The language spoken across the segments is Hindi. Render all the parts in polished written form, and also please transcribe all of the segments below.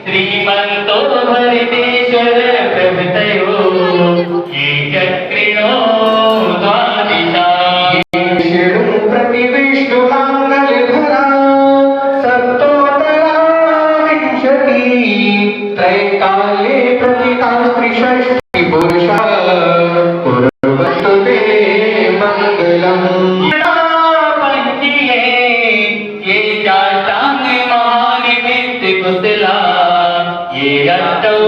श्रीमंतो भरतेश्वर प्रभृतयो ये चक्रिणो द्वादिशा प्रतिविष्णुलाङ्गलधरा सप्तोत्तरा विंशति त्रैकाले प्रतिता त्रिषष्टि पुरुषा कुर्वन्तु ते मङ्गलम् पंचिये ये चाष्टांग महानिमित्त कुशला ये अष्टौ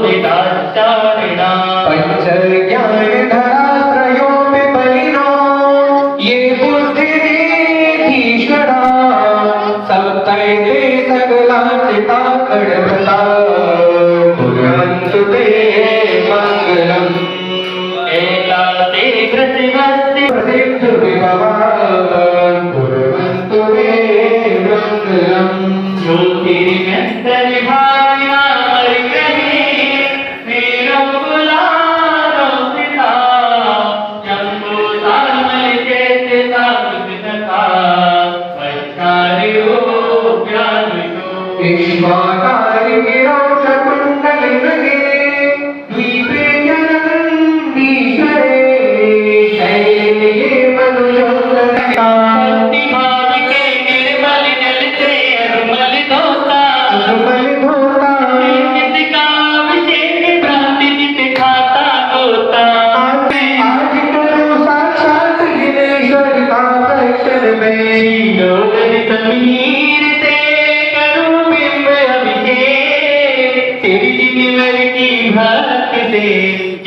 विदाचारिणा पंच ज्ञान धरा त्रयोपि बलिनो ये बुद्धिधीश्वरा सप्तैते सकला चिता कडभता कुर्वन्तु ते मङ्गलम् एताते कृतिवस्ति सिद्धविभवा कुर्वन्तु ते मङ्गलम् ज्योतिर्व्यन्तरिभाविना परिग्रहे वीरकुलारोपिता जम्बूसामलिचेतसा कृतथा वैचार्यो व्यानुषो विश्वाकारी गिरोशकुण्डलिनगे द्वीपे जनन्दीश्वरे शैले ये मनुजोत्तरता भक्तिभाविके निर्मल जलते अरुमल धोता किसका अभिषेक प्राप्ति जित खाता होता आज करो साक्षात गिरेश्वर का दर्शन में लोगन समीर से करो बिंब अभिषेक तेरी जितवर की भक्ति से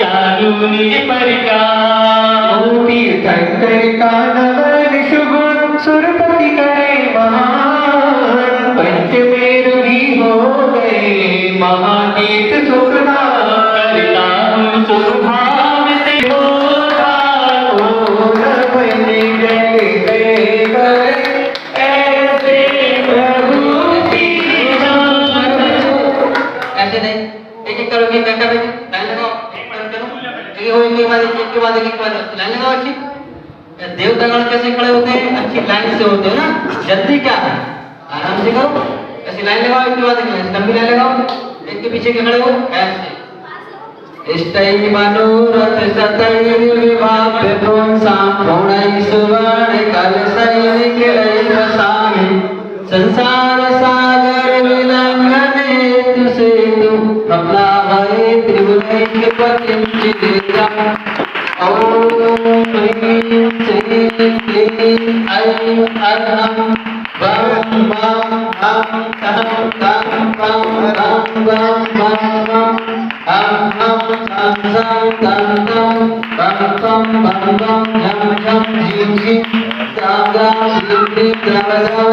जानू निज प्रकार तीर्थंकर का नवन शुभन सुरपति करे महान पंचमेरु भी हो गए महातीर्थ सुखना करता हूँ सुभाव से होता हो न बने गए ऐसे प्रभु की ऐसे नहीं एक एक करोगे क्या कर लाइन लगाओ एक के बाद लाइन लगाओ अच्छी देवतागण कैसे खड़े होते हैं अच्छी लाइन से होते हैं ना जल्दी क्या है आराम से करो ऐसी लाइन लगाओ एक के बाद एक लंबी लाइन लगाओ एक के पीछे के खड़े हो ऐसे इष्टै मनोरथ सतै विभाव्य पुंसां पूर्णै सुवर्ण कलशैः वसामि संसार सागर विलंघने तु सेतु अप्लावये त्रिभुवनैकपतिं चिदिदम् ॐ ह्रीं श्रीं क्लीं ऐं अहं वं वं हं तं तं वं वं वं वं वं हं हं तं तं तं तं वं तं वं वं झं झं झिं झिं गां गां ह्रीं ह्रीं द्रवदां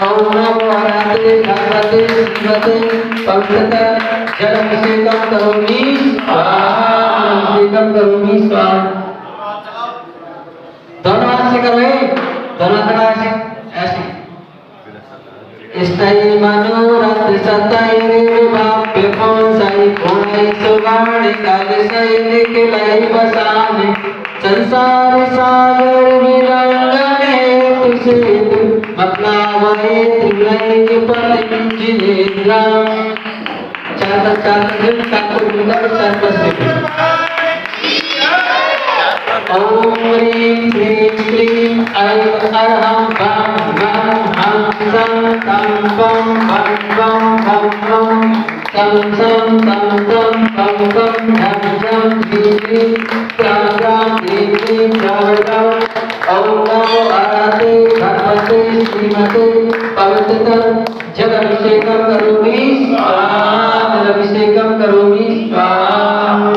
ॐ नमो हरते भगवते श्रीमते पवित्रता जलाभिषेकं करोमि स्वाहा अभिषेकं करोमि स्वाहा दोनों हाथ से करो दोनों हाथ ऐसे ऐसे इष्टै मनोरथ सतै विभाव्य पुंसै पूर्णै सुवर्ण कलशैः निखिलैः वसामि संसार सागर विलंघने तु सेतु अप्लावये त्रिभुवनैकपतिं चिदिदम् चार दिन ठाकुर मिलकर चार ॐ ह्रीं श्रीं क्लीं ऐं अहं वं वं हं तं तं वं वं वं वं वं तं तं तं तं वं वं झं झं झिं झिं गां गां ह्रीं ह्रीं द्रवदां ॐ नमो हरते भगवते श्रीमते पवित्रता जलाभिषेकं करोमि स्वाहा जलाभिषेकं करोमि स्वाहा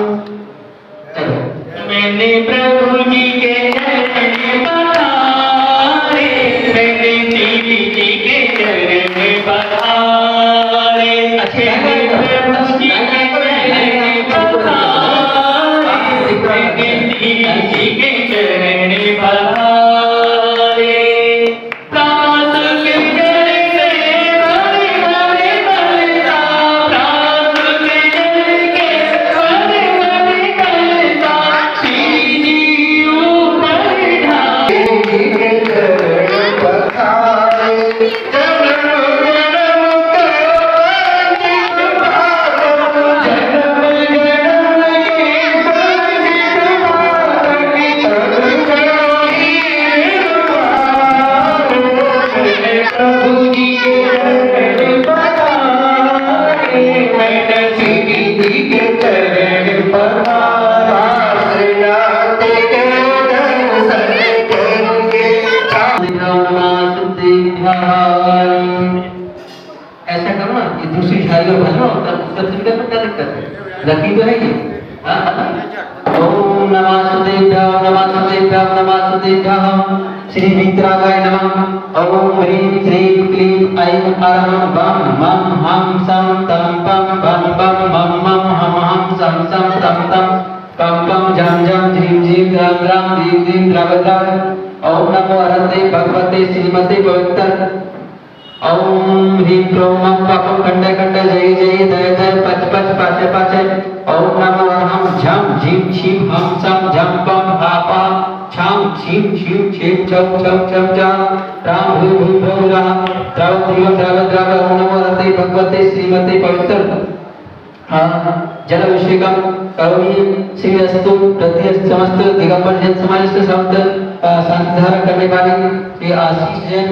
मैंने प्रभु जी के चरण पधारे मैंने देवी जी के चरण पधारे अच्छे प्रभु जी के चरण पधारे मैंने देवी जी के चरण पधारे प्रास के जल से बड़े बड़े बलता प्रास के ऐसा करो ना, ये दूसरी झाड़ी और भर लो, तब क्या दिक्कत है? रखी तो है ये। ओम नमः सुदेभ्यां नमः सुदेभ्यां नमः सुदेभ्यां श्री वीतरागाय नमः। ओम ह्रीं श्रीं क्लीं ऐं अरहं बम मम हम सम तम पम बम बम मम मम हम हम सम सम तम तम पम पम झम झम झ्रीं झ्रीं द्रां द्रां दीं दीं द्रव द्रव। ओम नमो अरहते भगवते श्रीमते पवित्र। ओम ह्रीं क्रों मं पपं खंडे खंडे जय जय दय दय पच पच पाचे पाचे। ओम नमो अरहं झम झीं छीं हम सम झम पम हा पा छाम छीं छीं छीं छम छम छम छम राम भूं भूं भूं राम द्रव द्रव द्रव द्रव। ओम नमो अरहते भगवते श्रीमते पवित्र। जल अभिषेकम करोमि श्री अस्तु प्रति समस्त दिगंबर जन समाज से शब्द संधारण करने वाले श्री आशीष जैन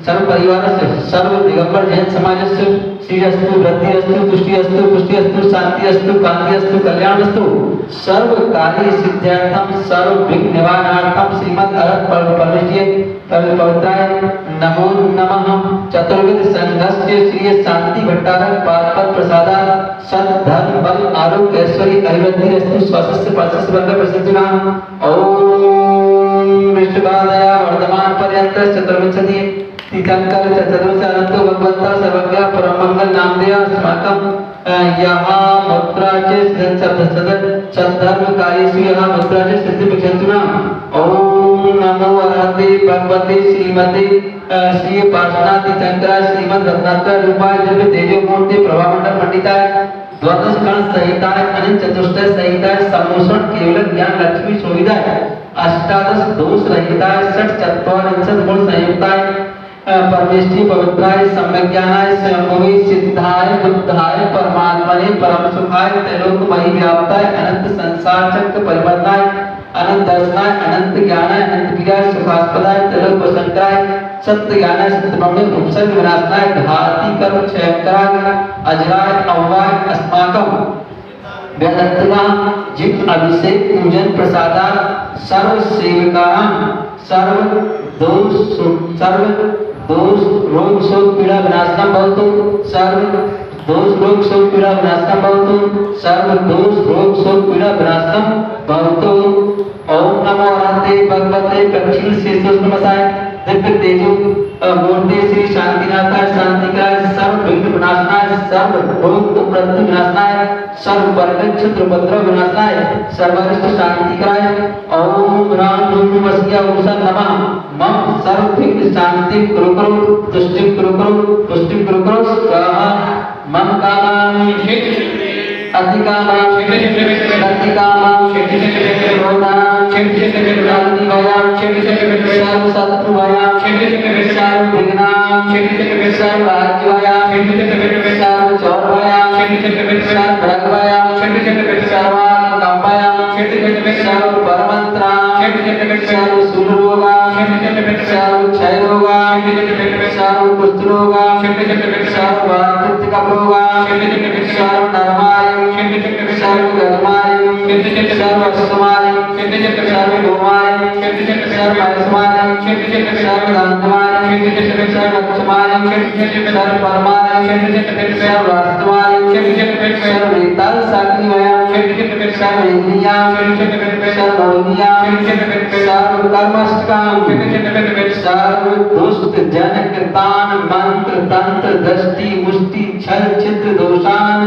सर्व परिवार से सर्व दिगंबर जैन समाज से श्री अस्तु वृद्धि अस्तु पुष्टि अस्तु पुष्टि अस्तु शांति अस्तु कांति अस्तु कल्याण अस्तु सर्व कार्य सिद्ध्यर्थम सर्व विघ्न निवारणार्थम श्रीमद् अरहत परमेश्वरीय पवित्राय नमो नमः। चतुर्विध संघस्य श्री शांति भट्टारक पाद प्रसादा सत धर्म बल आरोग्य ऐश्वर्य ऐवध्य अस्तु स्वस्य प्रशस्त वर्ग प्रसिद्धिना। ओम विष्णुपादया वर्धमान पर्यंत चतुर्विंशति तीर्थंकर चतुर्विंश अनंतो भगवंता सर्वज्ञ परम मंगल नामदेव अस्माकं यहाँ मुद्रा च सद्धर्म कार्येषु यहाँ मुद्रा च सिद्धि विचंतुना। ओम नमो अरहते भगवते श्रीमते श्री पार्श्वनाथ तीर्थंकर श्रीमद् रत्नाकर रूपाय दिव्य तेजो मूर्ति प्रभामंडल पंडिताय द्वादश गण सहिताय अनंत चतुष्टय सहिताय सम्मोषण केवल ज्ञान लक्ष्मी शोभिताय अष्टादश दोष रहिताय षट चत्वारिंशत् गुण संयुक्ताय परमेष्टि पवित्राय सम्यज्ञानाय स्वयंभुवे सिद्धाय बुद्धाय परमात्मने परम सुखाय त्रैलोक्यमयी व्याप्ताय अनंत संसार चक्र परिवर्तनाय अनंत दर्शनाय अनंत ज्ञानाय अनंत क्रियाय सुखास्पदाय त्रैलोक वसंकराय सत्य ज्ञानाय सत्यब्रह्मणे उपसर्ग विनाशनाय घाती कर्म क्षयकराय अजराय अव्वाय अस्माकं व्यदत्तना जित अभिषेक पूजन प्रसादा सर्व सेवकानां सर्व दोष रोग शोक पीड़ा विनाशनम भवतु सर्व दोष रोग शोक पीड़ा विनाशनम भवतु सर्व दोष रोग शोक पीड़ा विनाशनम भवतु। ओम नमो अरहते भगवते कक्षील शेषोष्णमसाय दिव्य तेजो मूर्ति श्री शांतिनाथाय शांतिकाय सर्व विघ्न विनाशनाय सर्व रोग उपद्रव विनाशनाय सर्व वर्ग क्षुद्र उपद्रव विनाशनाय सर्वरिष्ट शांतिकाय। ओम राम नमस्या ओम नमः मम सर्व विघ्न शांति कुरु कुरु तुष्टि कुरु कुरु पुष्टि कुरु कुरु स्वाहा। मम कामानि अधिकामां अधिकामां रोगाणां सर्वशत्रुभयां सर्वविघ्नां सर्वराज्यभयां सर्वचौरभयां सर्वभ्रगभयां सर्वाकम्भयां सर्वपरमन्त्रां सर्वशूलरोगां सर्वक्षयरोगां सर्वकुष्ठरोगां सर्वार्थिकरोगां सर्वनरमायं सर्वगर्मायं सर्वसुमायं सर्वभौमायं सर्वमहस्मायं सर्वदान्तमायं सर्वक्षमायं सर्वपरमायं सर्वास्तमायं सर्वनेतालसाग्निमयं सर्वेन्द्रियां सर्वोनियां सर्वकर्मष्टकां सर्वदुष्टजनकृतान् मंत्र तंत्र दृष्टि मुष्टि छल छिद्र दोषान्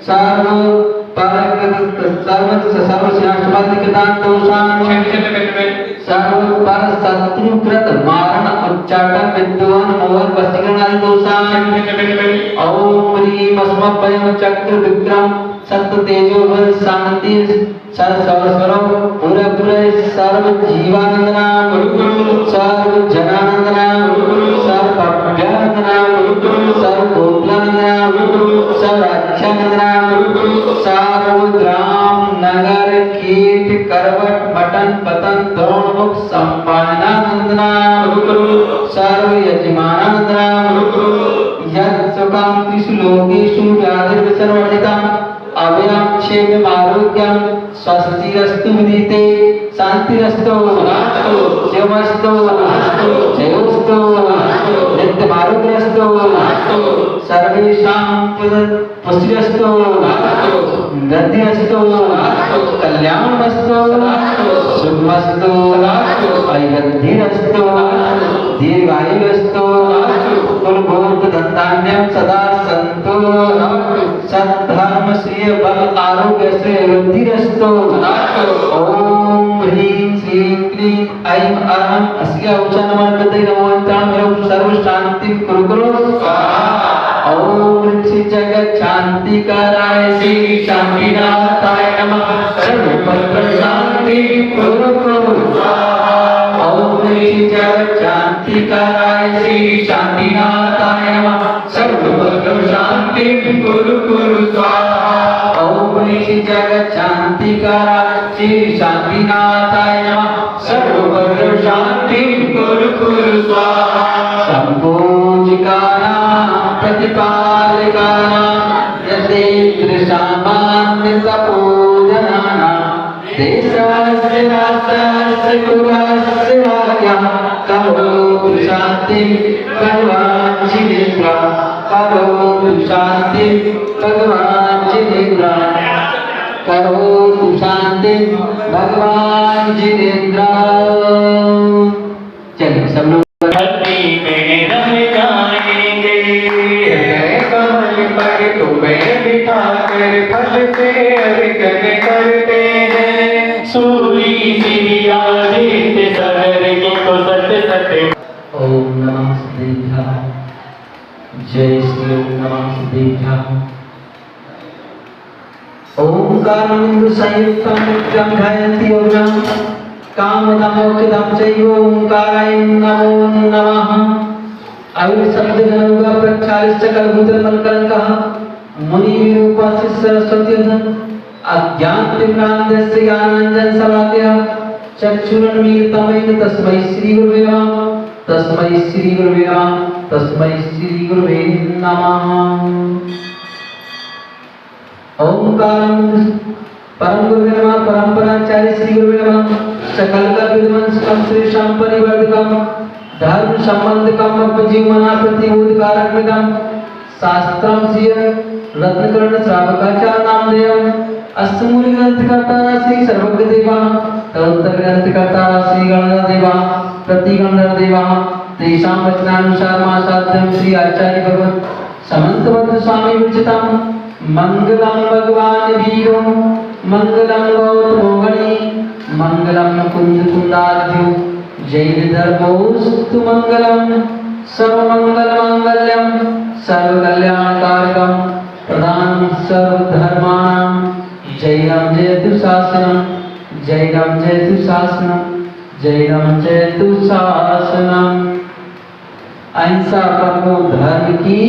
सर्व सर्वशास्त्रबद्धिकृतान् दोषान् सर्व पर शत्रुकृत मारण उच्चाटन विद्वान मोहन वशीकरण दोषान्। ओम ह्रीं अस्मभ्यं चक्र विक्रम सत्य तेजो बल शांति सर्वस्वरम पूरे पूरे सर्व जीवानंदना सर्व जनानंदना सम्पादनानन्दनां सर्वयजमानानन्दनां यत्सुखं त्रिषु लोकेषु व्याधिर्विसर्वणितम् अव्ययं क्षेममारोग्यं स्वस्तिरस्तु विदिते शान्तिरस्तु शिवमस्तु जयोस्तु नित्यमारोग्यस्तु सर्वेषां पुष्टिरस्तु वृद्धिरस्तु कल्याणमस्तु सुखमस्तु ऐश्वर्यमस्तु दीर्घायुरस्तु कुलभोगधन्धान्यं सदा सन्तु सद्धर्म श्रिय बल आरोग्य श्रेय वृद्धिरस्तु ओम ह्रीं श्रीं क्लीं ऐं अहं अस्य उच्चारणमन्त्रते नमोऽन्तां सर्व शान्तिं कुरु कुरु ओम ऋषि जगत शांतिकाराय श्री शांतिनाथाय नमः सर्वत्र शांति कुरु कुरु ओम ऋषि जगत शांतिकाराय श्री शांतिनाथाय नमः सर्वत्र शांति कुरु कुरु स्वाहा ओम ऋषि जगत शांतिकाराय श्री शांतिनाथाय नमः सर्वत्र शांति कुरु कुरु स्वाहा संपूजिकानां प्रतिपालिकानां यदेन्द्रसामान्यतपूजनानां देशस्य राष्ट्रस्य कुलस्य भार्यां करोतु शान्तिं भगवान् जिनेन्द्र करोतु शान्तिं भगवान् जिनेन्द्र करोतु शान्तिं भगवान् जिनेन्द्र। चलिए सब लोग तुम्हें बिठा कर फल से अर्घन करते हैं सूरी सिरिया जीत सहर की तो सत्य सत्य। ओम नमः सिद्धाय जय श्री ओम नमः सिद्धाय ओंकारं संयुक्तं नित्यं ध्यायन्ति योगिनं कामदमोक्षदं चैव ओंकाराय नमो नमः। अविर शब्द गणोगा प्रक्षालिश्च कलभूतमलकलंकः मुनिविरूपास्य सरस्वती अज्ञानतिम्रान्धस्य ज्ञानाञ्जन शलाकया चक्षुरुन्मीलितमेन तस्मै श्री गुरुवे नमः तस्मै श्री गुरुवे नमः तस्मै श्री गुरुवे नमः। ओंकारं परम गुरुवे नमः परम्पराचार्य श्री गुरुवे नमः सकल कल्पविध्वंसकं श्रीशां परिवर्धकं धर्म संबंधकं जीवना प्रतिबोधकारकं शास्त्रं श्रिय रत्नकर्ण श्रावकाचार्य नामधेयं अष्टमूल ग्रंथकर्ता श्री सर्वज्ञ देवा तदुत्तर ग्रंथकर्ता श्री गणधर देवा प्रतिगणधर देवा तेषां वचनानुसार मासाद्यं श्री आचार्य भगवत समन्तबद्ध स्वामी विरचितं मंगलम भगवान वीरो मंगलम गौतमोगणी मंगलम कुंद कुंदाद्यो जैनधर्मोस्तु मंगलम सर्वमंगलमांगल्यं सर्वकल्याणकारकं प्रदानं सर्वधर्माणां जैनं जयतु शासनं जैनं जयतु शासनं जैनं जयतु शासनं। अहिंसा परमो धर्म की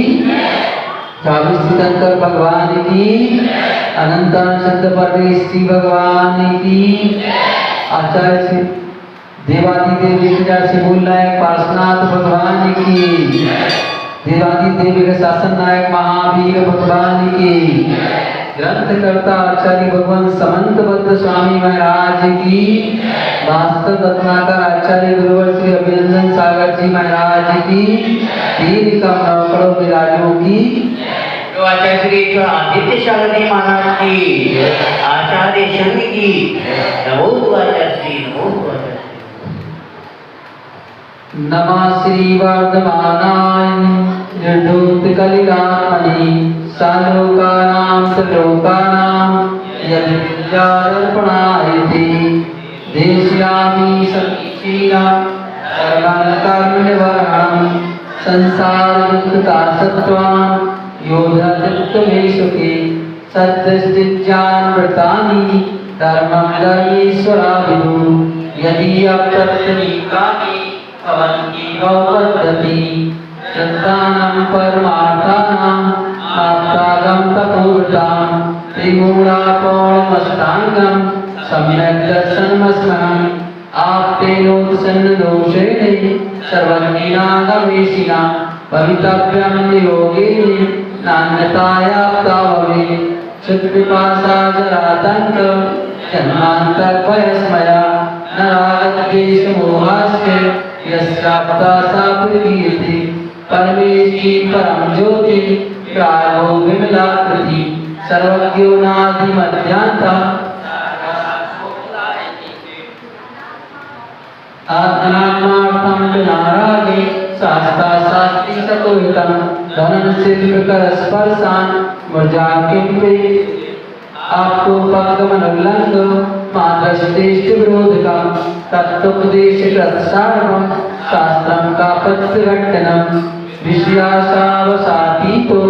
24 तीर्थंकर भगवान की अनंत शब्द पर श्री भगवान की आचार्य श्री देवादिदेव 1000 से मूल नायक पार्श्वनाथ भगवान की देवादिदेव के शासन नायक महावीर भगवान की ग्रंथकर्ता आचार्य भगवान समन्तबद्ध स्वामी महाराज की वास्तव रत्नाकर आचार्य गुरुवर श्री अभिनंदन सागर जी महाराज की तीन कमलों विराजों की तो आचार्य श्री आदित्य शारदी महाराज की आचार्य शनि की नमो आचार्य श्री नमो नमः श्री वर्धमानाय निर्धूत कलिकामणि सालोकानां त्रिलोकानां यज्ञार्पणायते देश्यामि सखीना कर्मनिवारणं संसारयुक्तासत्त्वान् योधत्वमेषुके सद्दृष्टिज्ञानव्रतानि धर्मं धर्मेश्वराविदु यदि अप्रत्यनीकानि भवन्ति भवपद्धति श्रद्धानां परमार्थानां आप्तागं तपोवृतां त्रिमूढापौर्णमष्टाङ्गं सम्यक् दर्शनमस्मरं आप्तेनोत्सन्न दोषेण सर्वज्ञानागमेशिना भवितव्यं योगेन नान्यतायाप्ता भवेत् क्षुत्पिपासा जरातङ्क जन्मान्तर्भयस्मया न रागद्वेषमोहास्य यस्याप्ता सा प्रीयते परमेशी परं ज्योति प्रागो विमलाकृति सर्वज्ञो नादिमध्यान्ता आत्मनात्मार्थं च नारागे शास्ता शास्ति सतोहितं धनन शिल्पकरस्पर्शान् मृजा किम्पे आपको पक्कमनुल्लंघ माद्रष्टेष्ट विरोधकं तत्त्वोपदेशकृत्सारवं शास्त्रं कापत्यघट्टनं विषयासावसातीतो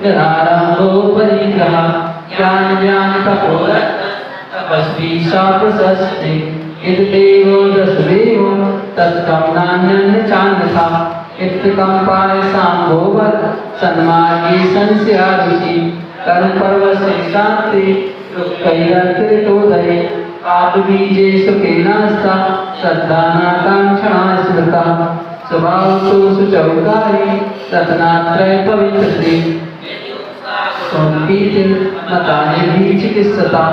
निरारम्भो परिग्रह ज्ञानतपोरः तपस्वी सा प्रशस्ते इददेवो दशदेवो तत्कं नान्यन्न चान्यथा इत्थकम्पाय सांभोवत् सन्मार्गे संस्यारुचि कर्मपर्वसे शान्ति रुक्कैरकृतोदये पापबीजे सुखेनास्ता श्रद्धानाकाङ्क्षणा स्मृता स्वभावतो शुचौकारी रत्नात्रय पवित्रते संपीति मतानि चिकित्सता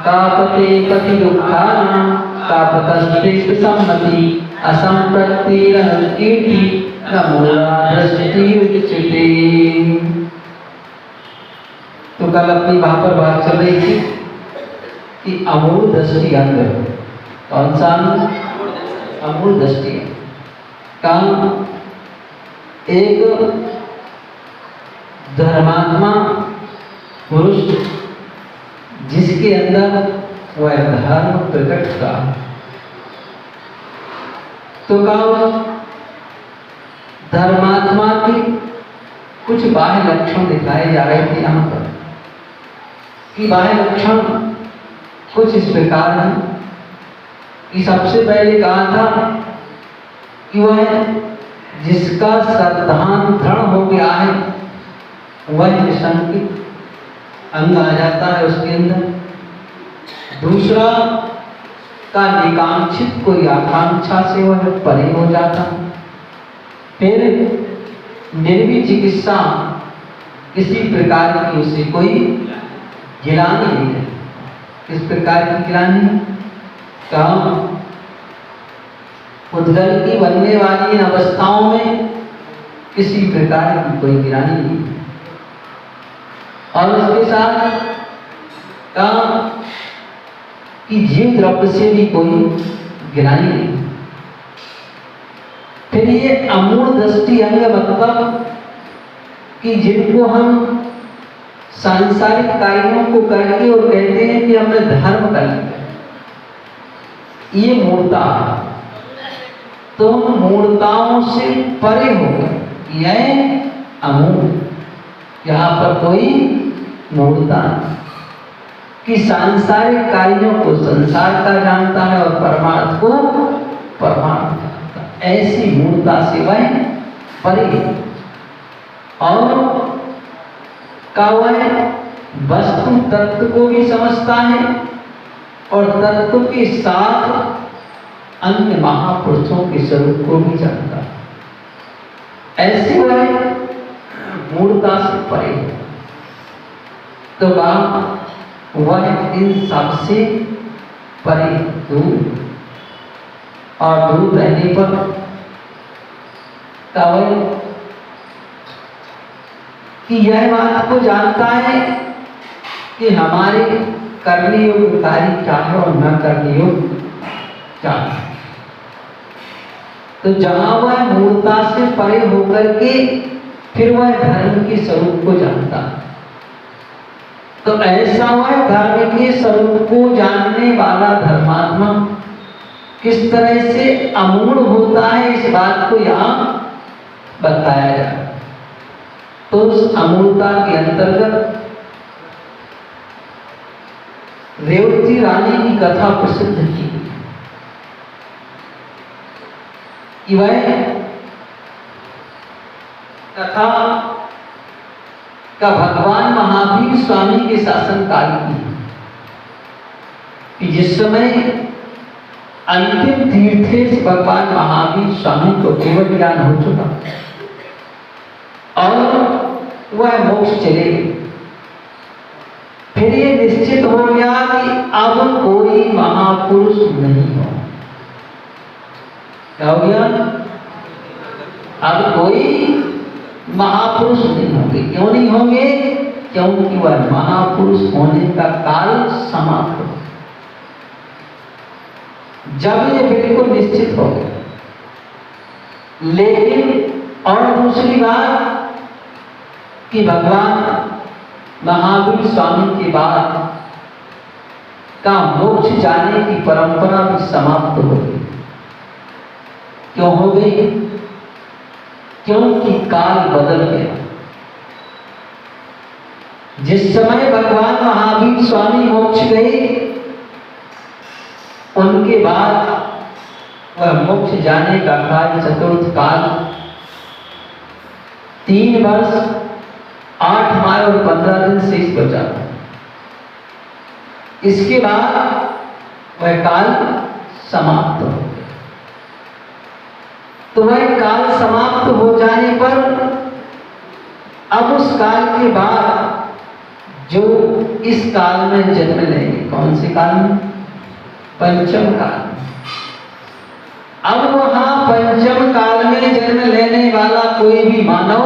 कापते पति दुःखानां कापतस्ते सम्मति असंप्रतिरनुकीर्ति नमोराधस्ति उच्यते। तो कल अपनी वहां पर बात चल रही थी कि अमूल दृष्टि अंग कौन सा अमूल दृष्टि का एक धर्मात्मा पुरुष जिसके अंदर वह धर्म प्रकट का तो कहा धर्मात्मा की कुछ बाह्य लक्षण दिखाए जा रहे थे यहाँ पर कि बाह्य लक्षण कुछ इस प्रकार है कि सबसे पहले कहा था कि वह जिसका श्रद्धान दृढ़ हो गया है वह निशंकित अंग आ जाता है उसके अंदर। दूसरा का निकांक्षित कोई आकांक्षा से वह परे हो जाता है। फिर निर्विचिकित्सा किसी प्रकार की उसे कोई गिलानी नहीं है। किस प्रकार की गिलानी का उद्गल की बनने वाली इन अवस्थाओं में किसी प्रकार की कोई गिलानी नहीं है। और उसके साथ का कि जीव द्रव्य से भी कोई गिलानी नहीं। फिर ये अमूढ़ दृष्टि अंग मतलब कि जिनको हम सांसारिक कार्यों को करके और कहते हैं कि हमने धर्म कर लिया, ये मूर्ता। तो मूर्ताओं से परे हो गए, यह अमूढ़। यहाँ पर कोई मूर्ता कि सांसारिक कार्यों को संसार का जानता है और परमार्थ को परमार्थ जानता है, ऐसी मूर्ता से वह परे। और का वह वस्तु तत्व को भी समझता है और तत्व के साथ अन्य महापुरुषों के स्वरूप को भी जानता है। ऐसे वह मूर्ता से परे। तो वह इन सबसे परे दूर, और दूर रहने पर वह कि यह बात को जानता है कि हमारे करने योग्य कार्य क्या है और न करने योग्य क्या है। तो जहां वह मूर्ता से परे होकर के फिर वह धर्म के स्वरूप को जानता है। तो ऐसा वह धर्म के स्वरूप को जानने वाला धर्मात्मा किस तरह से अमूढ़ होता है, इस बात को यहाँ बताया जाए। तो उस अमूढ़ता के अंतर्गत रेवती रानी की कथा प्रसिद्ध की कि वह कथा का भगवान महावीर स्वामी के शासन काल की कि जिस समय अंतिम तीर्थेश भगवान महावीर स्वामी को केवल ज्ञान हो चुका और वह मोक्ष चले गए। फिर ये निश्चित हो गया कि अब कोई महापुरुष नहीं हो। क्या हो गया? अब कोई महापुरुष नहीं होंगे। क्यों नहीं होंगे? क्योंकि वह महापुरुष होने का काल समाप्त हो। जब ये बिल्कुल निश्चित हो गया। लेकिन और दूसरी बात कि भगवान महावीर स्वामी के बाद का मोक्ष जाने की परंपरा भी समाप्त हो गई। क्यों हो गई? क्योंकि काल बदल गया। जिस समय भगवान महावीर स्वामी मोक्ष गए, उनके बाद वह मोक्ष जाने का काल चतुर्थ काल 3 वर्ष 8 माह और 15 दिन शेष बचा। इसके बाद वह काल समाप्त हो गया। तो वह काल समाप्त हो जाने पर अब उस काल के बाद जो इस काल में जन्म लेंगे, कौन से काल में? पंचम काल। अब वहां पंचम काल में जन्म लेने वाला कोई भी मानव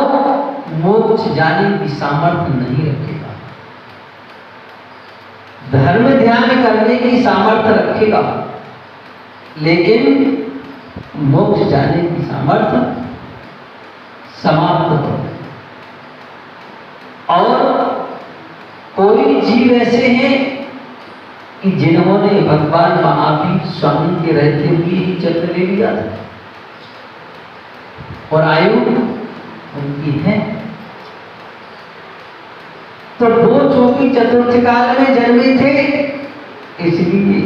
मोक्ष जाने की सामर्थ्य नहीं रखेगा। धर्म ध्यान करने की सामर्थ्य रखेगा, लेकिन मोक्ष जाने की सामर्थ्य समाप्त हो। और कोई जीव ऐसे हैं कि जिन्होंने भगवान महावीर स्वामी के रहते हुए ही जन्म ले लिया था और आयु उनकी है। तो वो जो कि चतुर्थ काल में जन्मे थे, इसलिए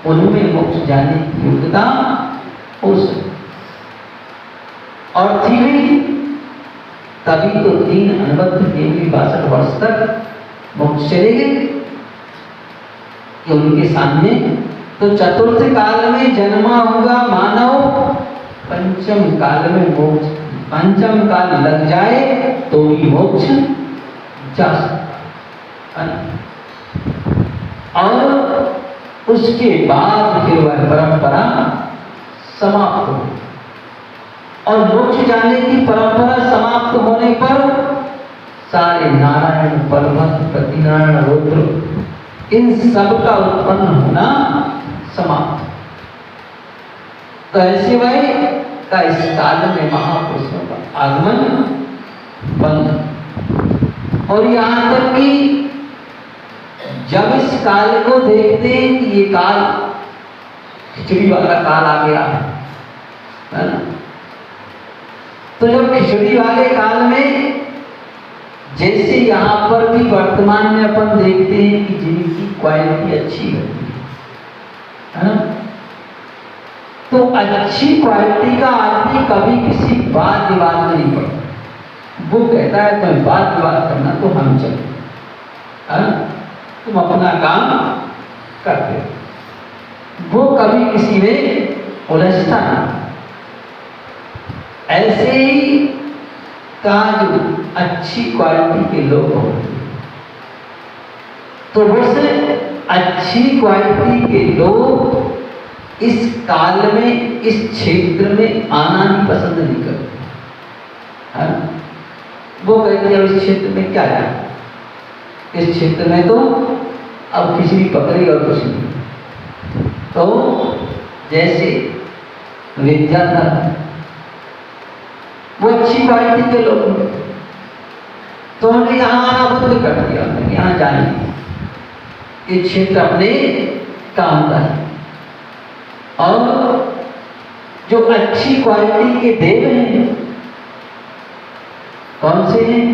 उनमें मोक्ष जाने की योग्यता हो सके। और थी भी तभी तो 3 अनबद्ध केवली 62 वर्ष तक मोक्ष चले गए कि उनके सामने। तो चतुर्थ काल में जन्मा हुआ मानव पंचम काल में मोक्ष, पंचम काल लग जाए तो ही मोक्ष जा सकता। और उसके बाद फिर वह परंपरा समाप्त हो। और मोक्ष जाने की परंपरा समाप्त होने पर सारे नारायण, बलभद्र, प्रतिनारायण, रुद्र, इन सब का उत्पन्न होना समाप्त। तो ऐसे वह का इस काल में महापुरुषों का आगमन बंद। और यहां तक कि जब इस काल को देखते हैं कि ये काल खिचड़ी वाला काल आ गया है ना, तो जब खिचड़ी वाले काल में जैसे यहाँ पर भी वर्तमान में अपन देखते हैं कि जिनकी क्वालिटी अच्छी होती है ना, तो अच्छी क्वालिटी का आदमी कभी किसी वाद विवाद में नहीं पड़ता। वो कहता है तुम्हें वाद विवाद करना तो हम चले, है ना, तुम अपना काम करते हो। वो कभी किसी में उलझता नहीं। ऐसे ही का जो अच्छी क्वालिटी के लोग होते हैं, तो वैसे अच्छी क्वालिटी के लोग इस काल में, इस क्षेत्र में आना ही पसंद नहीं करते, है ना। वो कहते हैं इस क्षेत्र में क्या है, इस क्षेत्र में तो अब खिचड़ी पकड़ी और कुछ नहीं। तो जैसे विद्याधर, वो अच्छी क्वालिटी के लोग हैं, तो उन्होंने यहाँ आना बंद कर दिया, यहाँ जाने ये क्षेत्र अपने काम का है। और जो अच्छी क्वालिटी के देव हैं, कौन से हैं?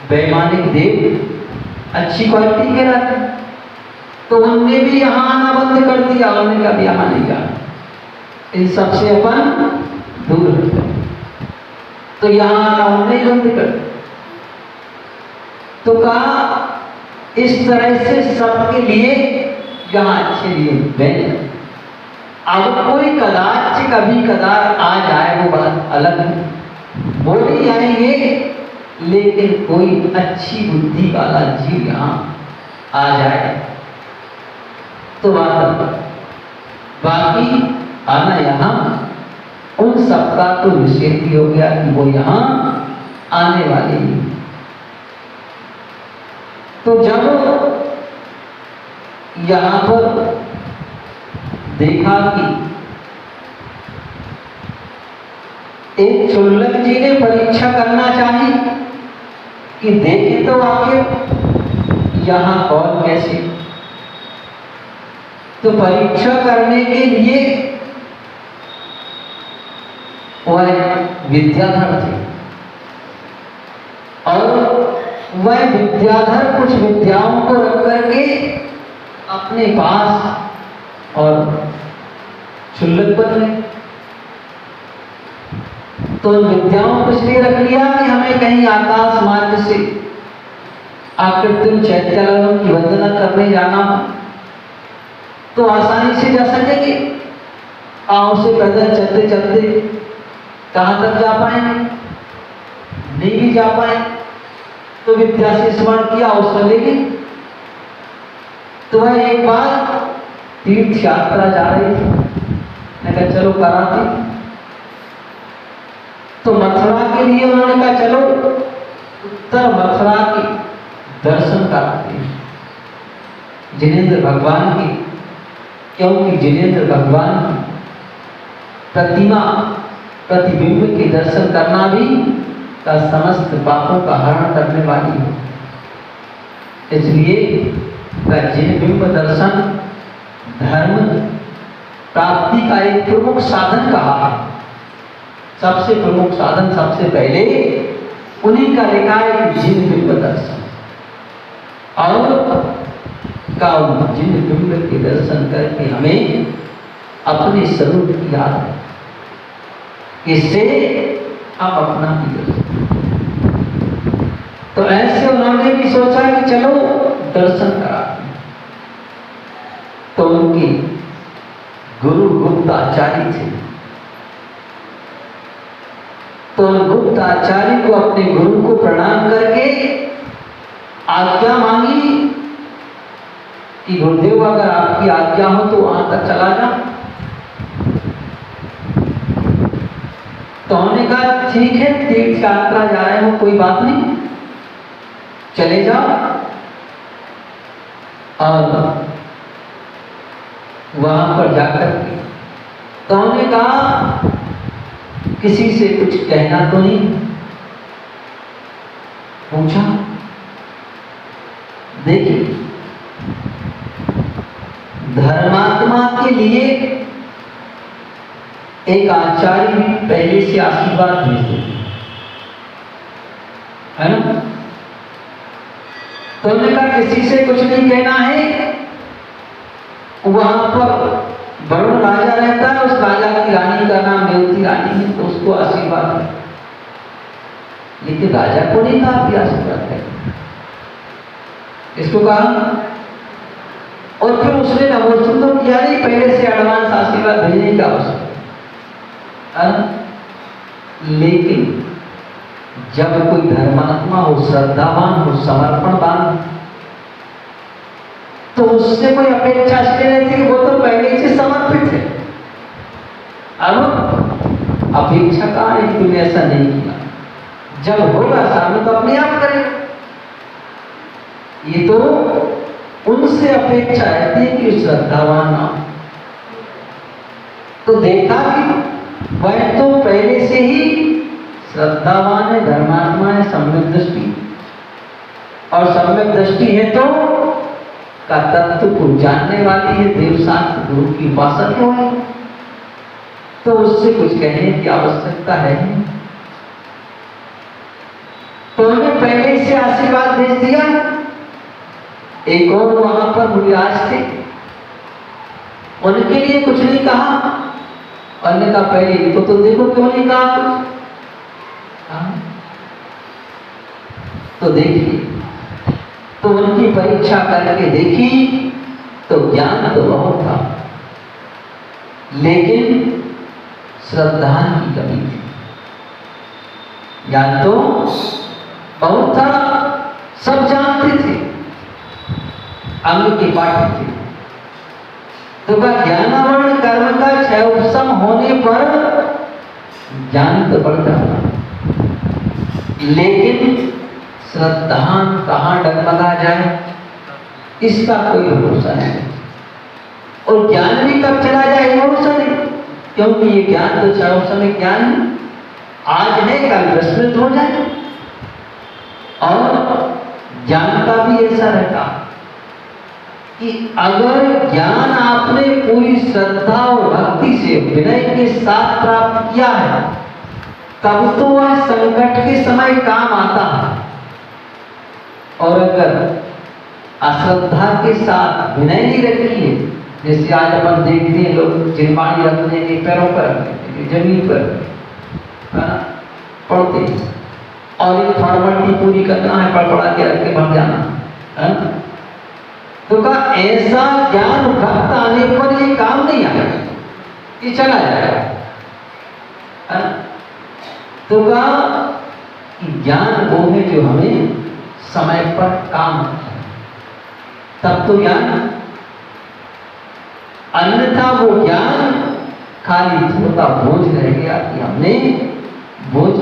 वैमानिक देव अच्छी क्वालिटी के रहते हैं, तो उनने भी यहाँ आना बंद कर दिया। उन्होंने कभी यहाँ नहीं जाना, इन सबसे अपन दूर रहते। तो यहाँ आना उन्होंने बंद कर दिया। तो कहा इस तरह से सबके लिए यहाँ अच्छे लिए अब कोई कदाच कभी कदार आ जाए वो बात अलग है, वो नहीं आएंगे, लेकिन कोई अच्छी बुद्धि वाला जीव यहाँ आ जाए तो बात अलग। बाकी आना यहाँ उन सबका तो निषेध ही हो गया कि वो यहाँ आने वाले नहीं। तो जब यहाँ पर देखा कि एक क्षुल्लक जी ने परीक्षा करना चाही कि देखे तो आखिर यहाँ कौन कैसे, तो परीक्षा करने के लिए वह विद्याधर थे और वह विद्याधर कुछ विद्याओं को रख करके अपने पास और क्षुल्लक बन गए। तो उन विद्याओं को इसलिए रख लिया कि हमें कहीं आकाश मार्ग से आकृतिम चैत्यालयों की वंदना करने जाना हो तो आसानी से जा सकेंगे, पाँव से पैदल चलते चलते कहाँ तक जा पाएंगे, नहीं भी जा पाए तो विद्या से स्मरण किया उसमें लेंगे। तो वह एक बार तीर्थ यात्रा जा रही थी, मैंने कहा चलो कराती। तो मथुरा के लिए उन्होंने कहा चलो उत्तर मथुरा के दर्शन कराते हैं जिनेंद्र भगवान के, क्योंकि जिनेंद्र भगवान की प्रतिमा प्रतिबिंब के दर्शन करना भी का समस्त पापों का हरण करने वाली है। इसलिए जिन बिंब दर्शन धर्म प्राप्ति का एक प्रमुख साधन कहा है, सबसे प्रमुख साधन सबसे पहले उन्हीं का लिखा है कि जिन बिंब दर्शन, और का जिन बिंब के दर्शन करके हमें अपने स्वरूप की याद है, इससे हम अपना भी दर्शन। तो ऐसे उन्होंने भी सोचा कि चलो दर्शन कराते हैं। तो उनके गुरु गुप्त आचार्य थे, तो गुप्त आचार्य को अपने गुरु को प्रणाम करके आज्ञा मांगी कि गुरुदेव अगर आपकी आज्ञा हो तो वहां तक चला जा। तो उन्होंने कहा ठीक है, तीर्थ यात्रा जा रहे हो कोई बात नहीं, चले जाओ। और वहां पर जाकर के तो उन्होंने कहा किसी से कुछ कहना तो नहीं, पूछा। देखिए धर्मात्मा के लिए एक आचार्य भी पहले से आशीर्वाद भेजते है ना। तो उन्होंने कहा किसी से कुछ नहीं कहना है, वहां पर वरुण राजा रहता है, उस राजा की रानी का नाम देवती रानी है, तो उसको आशीर्वाद है। लेकिन राजा को नहीं कहा कि आशीर्वाद है, इसको कहा। और फिर उसने नवोत्सव तो किया नहीं, पहले से एडवांस आशीर्वाद भेजने का आवश्यक। लेकिन जब कोई धर्मात्मा हो, श्रद्धावान हो, समर्पणवान, तो उससे कोई अपेक्षा इसलिए रहती है, वो तो पहले से समर्पित है। अब अपेक्षा कहाँ है कि तुमने ऐसा नहीं किया, जब होगा सामने तो अपने आप करेगा। ये तो उनसे अपेक्षा रहती है कि श्रद्धावान हो। तो देखा कि वह तो पहले से ही श्रद्धावान है, धर्मात्मा है, सम्यक दृष्टि, और सम्यक दृष्टि है तो का तत्व को जानने वाली है, देवशास्त्र गुरु की उपासक है, तो उससे कुछ कहने की आवश्यकता है। तो उन्हें पहले से आशीर्वाद भेज दिया। एक और वहां पर मुनिराज थे, उनके लिए कुछ नहीं कहा, और कहा पहले इनको तो देखो क्यों नहीं कहा कुछ। तो देखिए, तो उनकी परीक्षा करके देखी तो ज्ञान तो बहुत था, लेकिन श्रद्धा की कमी थी। ज्ञान तो बहुत था, सब जानते थे, अंग के पाठ थे। तो ज्ञानावरण कर्म का क्षय उपशम होने पर ज्ञान तो बढ़ता है, लेकिन श्रद्धा कहाँ डगमगा जाए इसका कोई भरोसा नहीं। और ज्ञान भी कब चला जाए भरोसा नहीं, क्योंकि ये ज्ञान तो क्षय उपशम ज्ञान आज है कल विस्मृत हो जाए। और ज्ञान का भी ऐसा रहता कि अगर ज्ञान आपने पूरी श्रद्धा और भक्ति से विनय के साथ प्राप्त किया है, तब तो वह संकट के समय काम आता है। और अगर अश्रद्धा के साथ विनय नहीं रखी है, जैसे आज अपन देखते हैं लोग जिनवाणी रखने के पैरों पर रखते हैं, जमीन पर पढ़ते हैं, और एक फॉर्मेलिटी पूरी करना है, पढ़ा के रख के भर जाना है। तो का ऐसा ज्ञान भक्त आने पर ये काम नहीं आएगा, ये चला जाएगा। तो का ज्ञान वो है जो हमें समय पर काम आता है, तब तो ज्ञान। अन्यथा वो ज्ञान खाली थोड़ा बोझ रह गया कि हमने बोझ।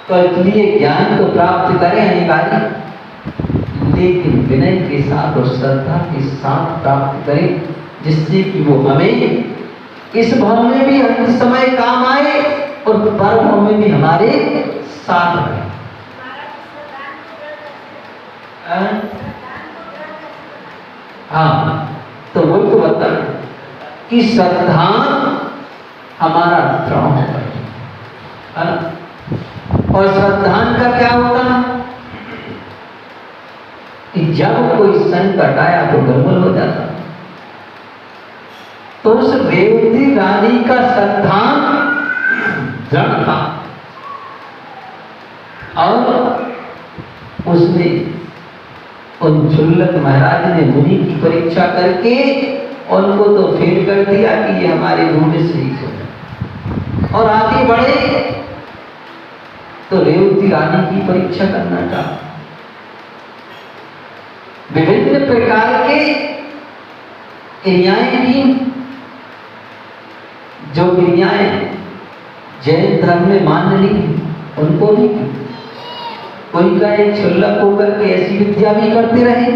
तो इसलिए ज्ञान को प्राप्त करें अनिवार्य, लेकिन विनय के साथ और श्रद्धा के साथ प्राप्त करें, जिससे कि वो हमें इस भाव में भी अंत समय काम आए और परम में भी हमारे साथ रहे। हाँ, तो वो तो बता कि श्रद्धा हमारा द्रढ़ है। और श्रद्धा का क्या होता है कि जब कोई संकट आया तो गड़बड़ हो जाता। तो उस रेवती रानी का श्रद्धा दृढ़ था, और उसने उन झुल्लक महाराज ने मुनि की परीक्षा करके उनको तो फेल कर दिया कि ये हमारे बूढ़े से ही हो, और आगे बढ़े तो रेवती रानी की परीक्षा करना चाहता। विभिन्न प्रकार के क्रियाएं की, जो क्रियाएं जैन धर्म में मान्य नहीं, उनको नहीं की। कोई का एक क्षुल्लक होकर के ऐसी विद्या भी करते रहे,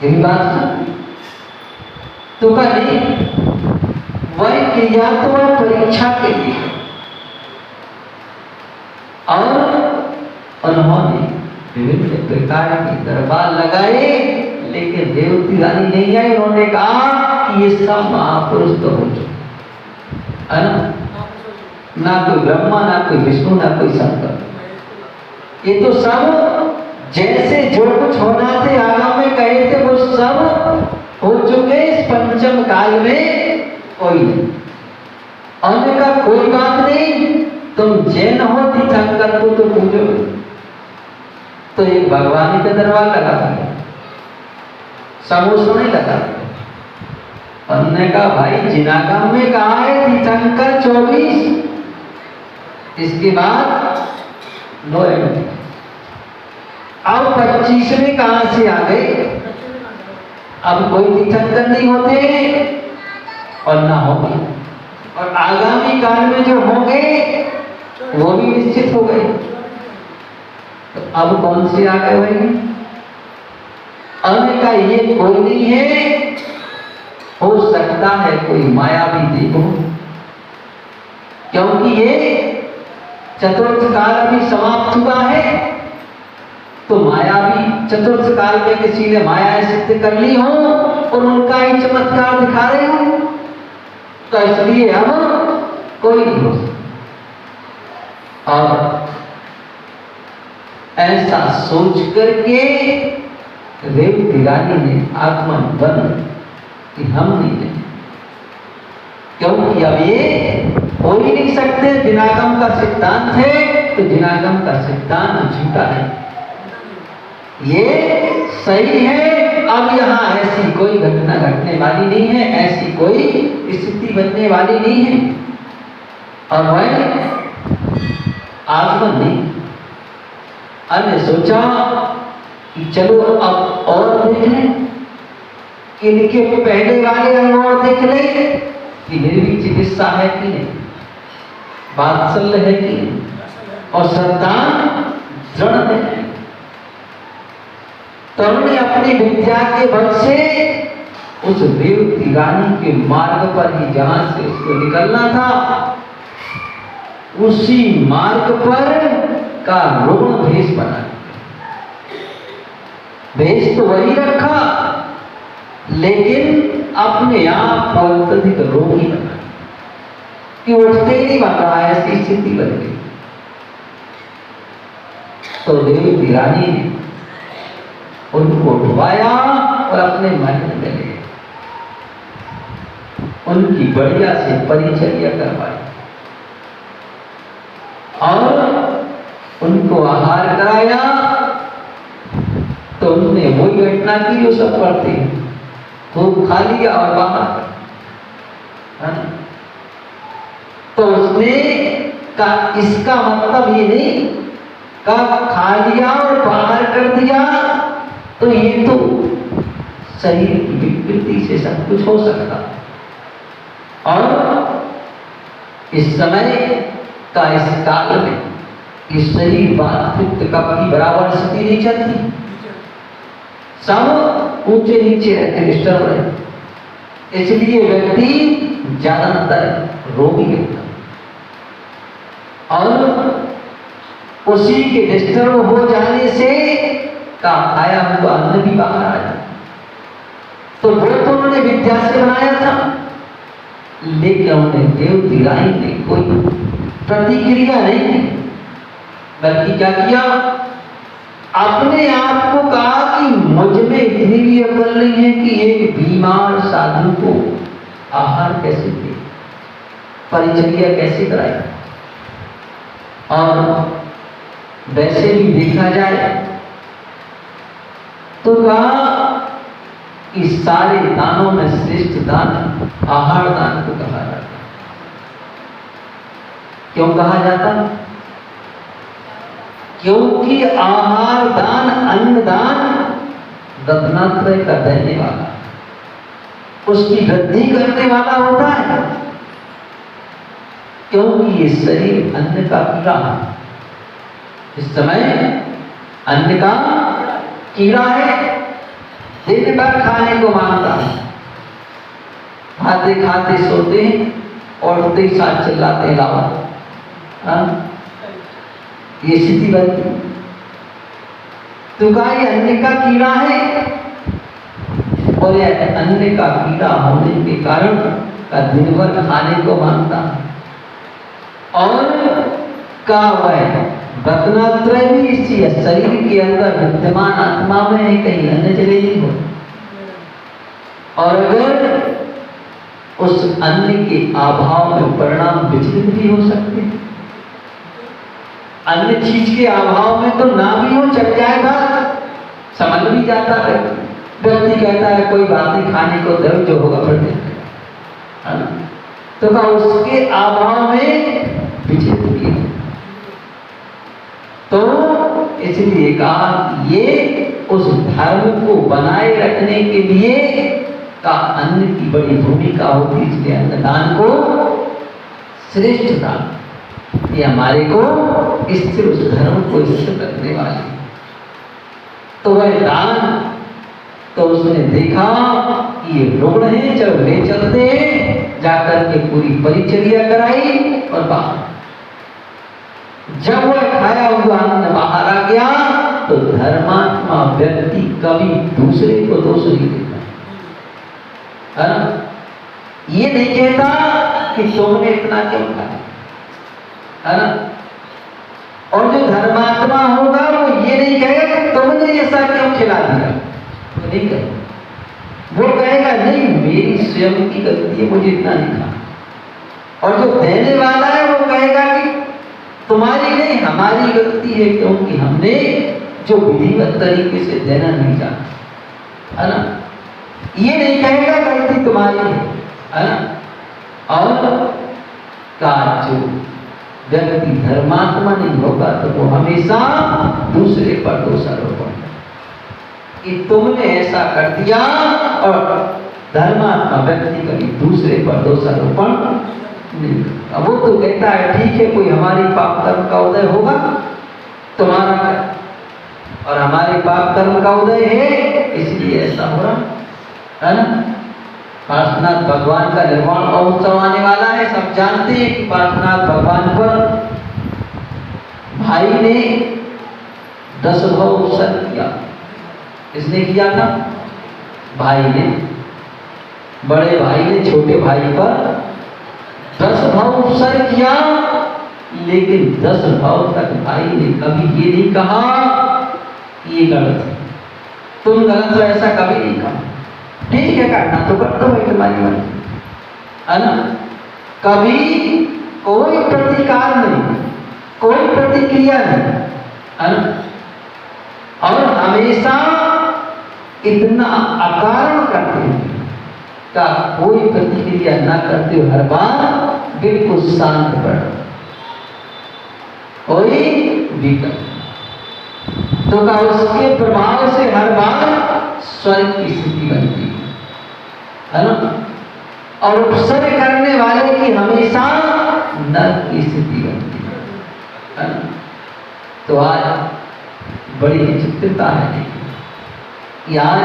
यही बात है। तो का नहीं, वह क्रिया तो वह परीक्षा के लिए, और उन्होंने विभिन्न प्रकार के दरबार लगाए, लेकिन रेवती रानी नहीं आई। उन्होंने कहा कि ये सब महापुरुष तो हो चुके, है ना कोई ब्रह्मा, ना कोई विष्णु, ना कोई शंकर, ये तो सब जैसे जो कुछ होना थे आगाम में कहे थे वो सब हो चुके। इस पंचम काल में कोई नहीं। अन्य का कोई बात नहीं, तुम जैन हो तीर्थंकर को तो पूजो। तो एक भगवान का दरबार लगा दिया, समोसा नहीं लगा। अन्य का भाई जिनागम में कहा है तीर्थंकर 24, इसके बाद नो एंट्री। अब 25 में कहां से आ गए? अब कोई तीर्थंकर नहीं होते और ना होंगे, और आगामी काल में जो होंगे वो भी निश्चित हो गए। तो अब कौन से आ गए भाई? अन्य का ये कोई नहीं है। हो सकता है कोई माया भी देखो, क्योंकि ये चतुर्थ काल अभी समाप्त हुआ है। तो माया भी चतुर्थ काल में किसी ने माया सिद्ध कर ली हो और उनका ही चमत्कार दिखा रहे हो, तो इसलिए अब कोई नहीं हो सकता। और ऐसा सोच करके रेवती रानी ने आत्मन बन कि हम नहीं लेंगे, क्योंकि अब ये हो ही नहीं सकते। जिनागम का सिद्धांत है तो जिनागम का सिद्धांत झूठा है, ये सही है। अब यहाँ ऐसी कोई घटना घटने वाली नहीं है, ऐसी कोई स्थिति बनने वाली नहीं है। और वह आगमन नहीं। हमने सोचा कि चलो अब और देख लें, इनके पहले वाले अंग और देख लें कि निर्वी चिकित्सा है कि नहीं, वात्सल्य है कि नहीं, और संतान दृढ़ है। तो हमने अपनी विद्या के बल से उस रेवती रानी के मार्ग पर ही जहां से उसको निकलना था, उसी मार्ग पर का रुग्ण भेष बना। भेष तो वही रखा, लेकिन अपने आप को अत्यधिक रोगी बना कि उठते ही नहीं बन रहा है, ऐसी स्थिति बन गई। तो रेवती रानी ने उनको उठवाया और अपने महल में ले गए, उनकी बढ़िया से परिचर्या करवाई और उनको आहार कराया। तो उन्होंने वही घटना की जो सब करते हैं, खूब खा लिया और बाहर, है ना? तो उसने का इसका मतलब ये नहीं का खा लिया और बाहर कर दिया तो ये तो शरीर की विकृति से सब कुछ हो सकता। और इस समय का इस काल में इस शरीर बात पित्त कफ की बराबर स्थिति नहीं चलती, सब ऊंचे नीचे रहते, डिस्टर्ब रहते, इसलिए व्यक्ति ज्यादातर रोगी रहता और उसी के डिस्टर्ब हो जाने से का आया हुआ अन्न भी बाहर आ जाता। तो वो तो उन्होंने विद्या से बनाया था, लेकिन उन्होंने रेवती रानी ने कोई प्रतिक्रिया नहीं की, बल्कि क्या किया, अपने आप को कहा कि मुझ में इतनी भी अकल नहीं है कि एक बीमार साधु को आहार कैसे दे, परिचर्या कैसे कराए। और वैसे भी देखा जाए तो कहा कि सारे दानों में श्रेष्ठ दान आहार दान को कहा जाता। क्यों कहा जाता? क्योंकि आहार दान, अन्न दान रत्नात्रय का देने वाला, उसकी वृद्धि करने वाला होता है। क्योंकि ये शरीर अन्न का कीड़ा है, इस समय अन्न का कीड़ा है, दिन भर खाने को मांगता है, खाते खाते सोते हैं और उठते ही साथ चिल्लाते हैं लावा। ये स्थिति बनती। तो कहा ये अन्न का कीड़ा है, और यह अन्न का कीड़ा होने के कारण का दिन भर खाने को मांगता है। और का वह रत्नात्रय भी इसी शरीर के अंदर विद्यमान आत्मा में है, कहीं अन्य जगह नहीं हो। और अगर उस अन्न के अभाव में परिणाम विचलित भी हो सकते हैं, अन्य चीज के अभाव में तो ना भी हो, चल जाएगा, समझ भी जाता है, व्यक्ति कहता है कोई बात नहीं, खाने को दर्द जो होगा फिर है ना। तो कहा उसके अभाव में विचलित भी है। तो इसलिए कहा ये उस धर्म को बनाए रखने के लिए का अन्न की बड़ी भूमिका होती, इसलिए अन्नदान को श्रेष्ठ दान, ये हमारे को स्थिर, उस धर्म को स्थिर रखने वाले। तो वह दान, तो उसने देखा कि ये रुग्ण है, चलो ले चलते हैं, जाकर के पूरी परिचर्या कराई और बाहर। जब वह खाया हुआ अन्न बाहर आ गया तो धर्मात्मा व्यक्ति कभी दूसरे को दोष नहीं देता, है ना? ये नहीं कहता कि तुमने इतना क्यों खाया, है ना? और जो धर्मात्मा होगा वो ये नहीं कहेगा कि तुमने ऐसा क्यों खिला दिया, वो नहीं कहेगा। वो कहेगा नहीं, मेरी स्वयं की गलती है, मुझे इतना नहीं खाना। और जो देने वाला है वो कहेगा कि तुम्हारी नहीं, हमारी गलती है, क्योंकि हमने जो विधिवत तरीके से देना नहीं जाना। है ना? ये नहीं कहेगा गलती तुम्हारी है ना? और का जो व्यक्ति धर्मात्मा नहीं होगा तो वो हमेशा दूसरे पर दोषारोपण कि तुमने ऐसा कर दिया, और धर्मात्मा व्यक्ति कभी दूसरे पर दोषारोपण नहीं करता। वो तो कहता है ठीक है, कोई हमारी पाप कर्म का उदय होगा, तुम्हारा क्या, और हमारे पाप कर्म का उदय है इसलिए ऐसा हो रहा है ना? पार्श्वनाथ भगवान का निर्वाण महोत्सव आने वाला है, सब जानते हैं कि पार्श्वनाथ भगवान पर भाई ने 10 भाव उत्सर्ग किया। किसने किया था? भाई ने, बड़े भाई ने छोटे भाई पर 10 भाव उत्सर्ग किया, लेकिन 10 भाव तक भाई ने कभी ये नहीं कहा कि ये गलत है, तुम गलत हो, ऐसा कभी नहीं कहा। ठीक है, करना तो कर दो भाई, तुम्हारी मर्जी है ना? कभी कोई प्रतिकार नहीं, कोई प्रतिक्रिया नहीं, है ना? और हमेशा इतना अकारण करते हैं का कोई प्रतिक्रिया न करते हुए हर बार बिल्कुल शांत पड़, कोई विकल्प तो का उसके प्रभाव से हर बार स्वर्ग की स्थिति बनती है ना? और उपसर्ग करने वाले की हमेशा नरक की स्थिति बनती है ना? तो आज बड़ी विचित्रता है कि आज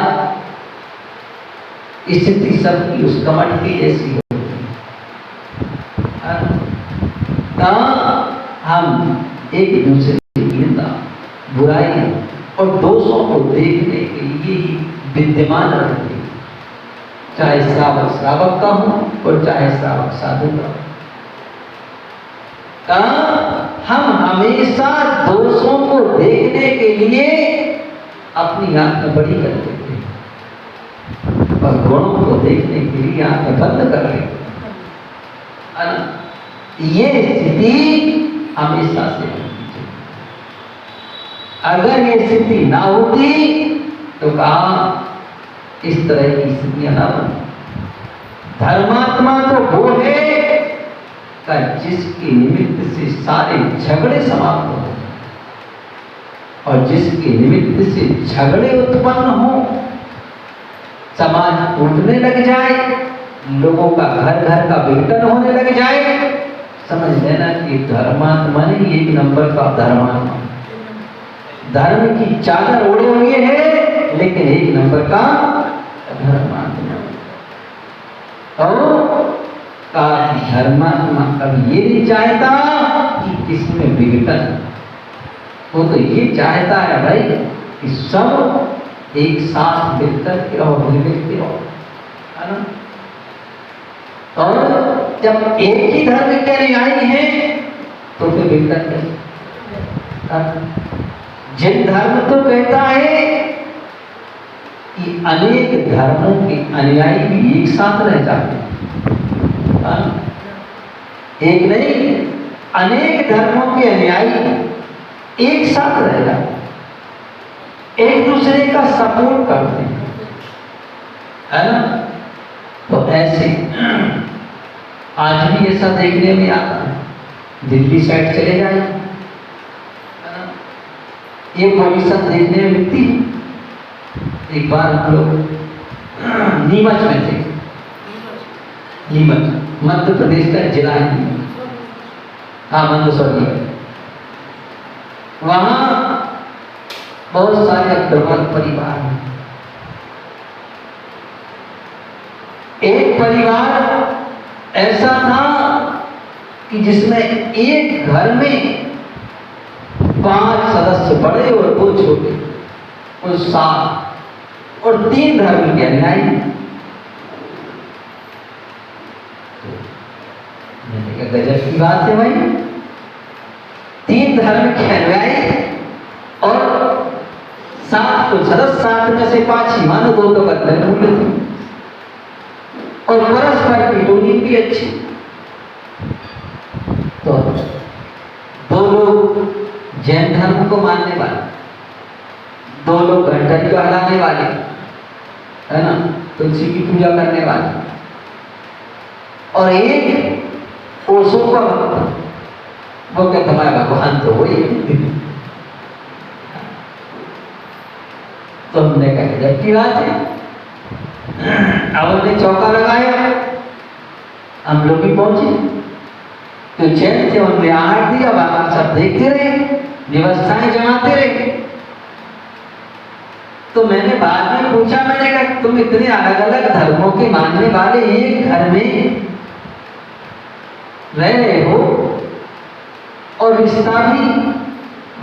स्थिति सबकी उस कमट की जैसी होती है ना? हम एक दूसरे की निंदा, बुराई और दोषों को देखने के लिए ही विद्यमान रहते हैं, चाहे श्रावक श्रावक का हो और चाहे श्रावक साधु का। हम हमेशा दोषों को देखने के लिए अपनी आंखें बड़ी कर देते हैं और गुणों को देखने के लिए आंखें बंद कर लेते हैं। ये स्थिति हमेशा से होती है। अगर ये स्थिति ना होती तो कहा इस तरह की स्थितियां ना बनती। धर्मात्मा तो वो है का जिसके निमित्त से सारे झगड़े समाप्त हो और जिसके निमित्त से झगड़े उत्पन्न हो, समाज टूटने लग जाए, लोगों का घर घर का विघटन होने लग जाए, समझ लेना कि धर्मात्मा नहीं, एक नंबर का धर्मात्मा, धर्म की चादर ओढ़े हुए है लेकिन एक नंबर का धर्मात्मा। और धर्मात्मा कभी ये नहीं चाहता कि किसमें विघटन, वो तो ये चाहता है भाई कि सब एक साथ मिलकर के रहो, मिलकर के रहो, है ना? और जब एक ही धर्म के अनुयायी हैं तो फिर विघटन कैसे? जिन धर्म तो कहता है कि अनेक धर्मों के अनुयायी भी एक साथ रह जाते हैं, एक नहीं अनेक धर्मों के अनुयायी एक साथ रह जाते, एक दूसरे का सपोर्ट करते हैं, है ना? तो ऐसे आज भी ऐसा देखने में आता है। दिल्ली साइड चले जाए, ये पोजीशन देखने में मिलती है। एक बार हम लोग नीमच में थे, नीमच मध्य प्रदेश का जिला है नीमच, हाँ मंदसौर। वहां बहुत सारे अग्रवाल परिवार हैं। एक परिवार ऐसा था कि जिसमें एक घर में 5 सदस्य बड़े और 2 छोटे, कुल 7, और 3 धर्म के अनुयायी। गजब की बात है भाई, 3 धर्म के अनुयायी और 7 कुल सदस्य, 7 में से 5 ही मानो, 2 तो बदले भूले थे, और परस्पर की दूरी भी अच्छी। तो 2 लोग जैन धर्म को मानने वाले, 2 लोग घंटरी को हलाने वाले, है ना, तुलसी की पूजा करने वाले, और एक ओशो का भक्त, वो कहता हमारा भगवान तो वही है। तो हमने कहा गजब की बात है। अब हमने चौका लगाया, हम लोग भी पहुंचे, तो चैन से उनने आहट दिया, बाकी सब देखते रहे, व्यवस्थाएं जमाते रहे। तो मैंने बाद में पूछा, मैंने कहा तुम इतने अलग अलग धर्मों के मानने वाले एक घर में रह रहे हो, और रिश्ता भी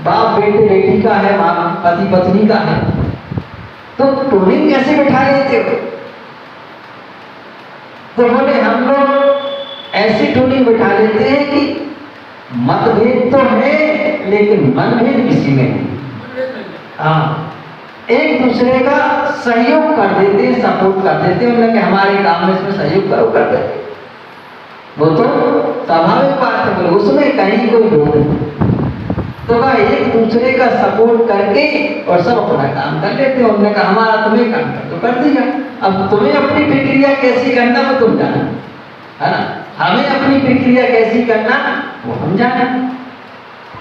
बाप बेटे बेटी का है, माँ पति पत्नी का है, तो तुम्हें कैसे बिठा लेते हो? तो बोले हम लोग ऐसी टूलिंग बिठा लेते हैं कि मतभेद तो है लेकिन मनभेद किसी में नहीं। हाँ, एक दूसरे का सहयोग कर देते हैं, सपोर्ट कर देते हैं, उन्हें कि हमारे काम में इसमें सहयोग करो, कर देते। वो तो स्वाभाविक बात है, उसमें कहीं कोई विरोध नहीं। तो कहा एक दूसरे का सपोर्ट करके और सब अपना काम कर लेते हैं। उन्होंने कहा हमारा तुम्हें काम कर तो कर दिया, अब तुम्हें अपनी प्रक्रिया कैसी करना वो तुम जाना, है ना, हमें अपनी प्रक्रिया कैसी करना वो हम जाना।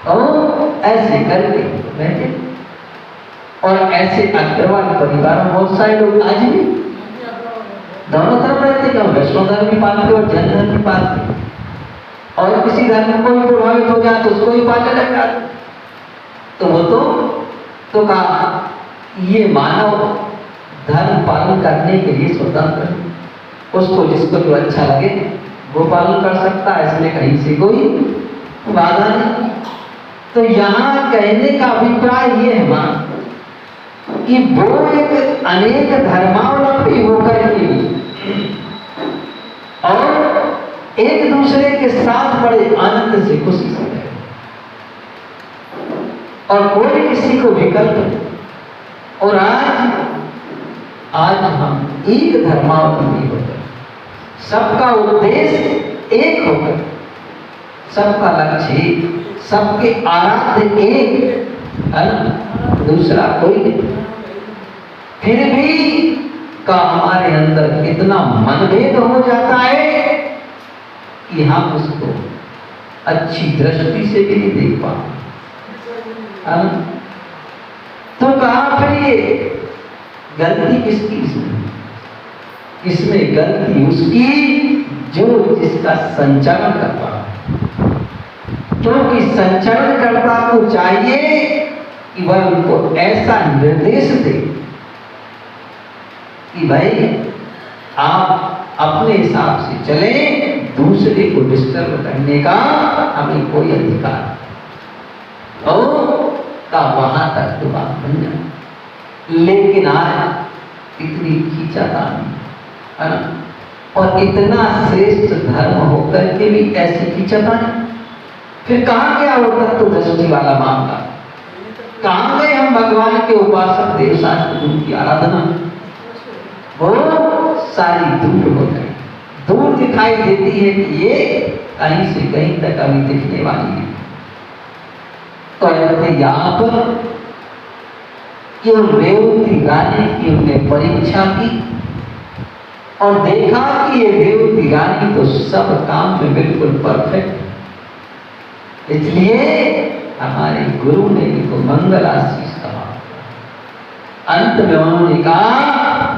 और ऐसे करके बैठे, और ऐसे अग्रवाल परिवार में बहुत सारे लोग आज भी दोनों तरफ रहते हैं, वैष्णव धर्म भी पालते और जैन धर्म भी पालते, और किसी धर्म को भी प्रभावित हो जाए तो उसको भी पालने लग जाते। तो वो तो कहा ये मानव धर्म पालन करने के लिए स्वतंत्र है, उसको जिसको जो अच्छा लगे वो पालन कर सकता है, इसमें कहीं से कोई बाधा नहीं। तो यहाँ कहने का अभिप्राय ये है मां कि वो एक अनेक धर्मावलंबी होकर के और एक दूसरे के साथ बड़े आनंद से खुशी से रहे, और कोई किसी को विकल्प नहीं। और आज हम एक धर्मावलंबी होकर, सबका उद्देश्य एक होकर, सबका लक्ष्य, सबके आराध्य एक, है ना, दूसरा कोई नहीं। फिर भी का हमारे अंदर इतना मनभेद हो जाता है कि हम उसको अच्छी दृष्टि से भी नहीं देख पाते। तो कहा फिर ये गलती किसकी? इसमें गलती उसकी जो जिसका संचालन कर पा रहा है, क्योंकि संचालनकर्ता को चाहिए कि वह उनको ऐसा निर्देश दे कि भाई आप अपने हिसाब से चले, दूसरे को डिस्टर्ब करने का हमें कोई अधिकार का वहां तक तो बात बन जाए। लेकिन आज इतनी खींचातानी, है ना, और इतना श्रेष्ठ धर्म होकर के भी ऐसी खींचातानी, फिर कहाँ गया वो तत्व दृष्टि वाला मामला? कहाँ गए हम भगवान के उपासक देव शास्त्र गुरु की आराधना? वो सारी दूर हो गई, दूर दिखाई देती है कि ये कहीं से कहीं तक अभी दिखने वाली है। तो ऐसे यहाँ पर केवल रेवती रानी की उनने परीक्षा की और देखा कि ये रेवती रानी तो सब काम में बिल्कुल परफेक्ट, इसलिए हमारे गुरु ने इनको मंगल आशीष कहा। अंत में उन्होंने कहा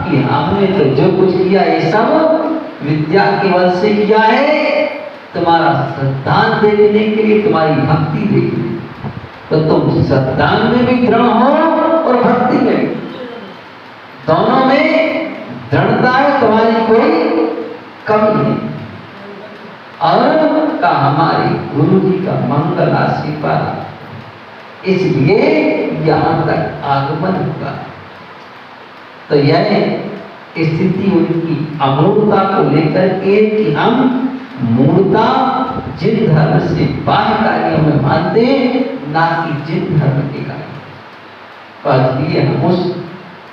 कि हमने तो जो कुछ किया ये सब विद्या के बल से किया है, तुम्हारा श्रद्धान देने के लिए, तुम्हारी भक्ति देखने, तो तुम श्रद्धान में भी दृढ़ हो और भक्ति में भी, दोनों में दृढ़ता है, तुम्हारी कोई कमी नहीं। और का हमारे गुरु जी का मंगल आशीर्वाद, इसलिए यहाँ तक आगमन होगा। तो यह स्थिति उनकी अमूर्तता को लेकर के कि हम मूर्ता जिन धर्म से बाह्य कार्यों में मानते ना कि जिन धर्म के कार्य, तो इसलिए हम उस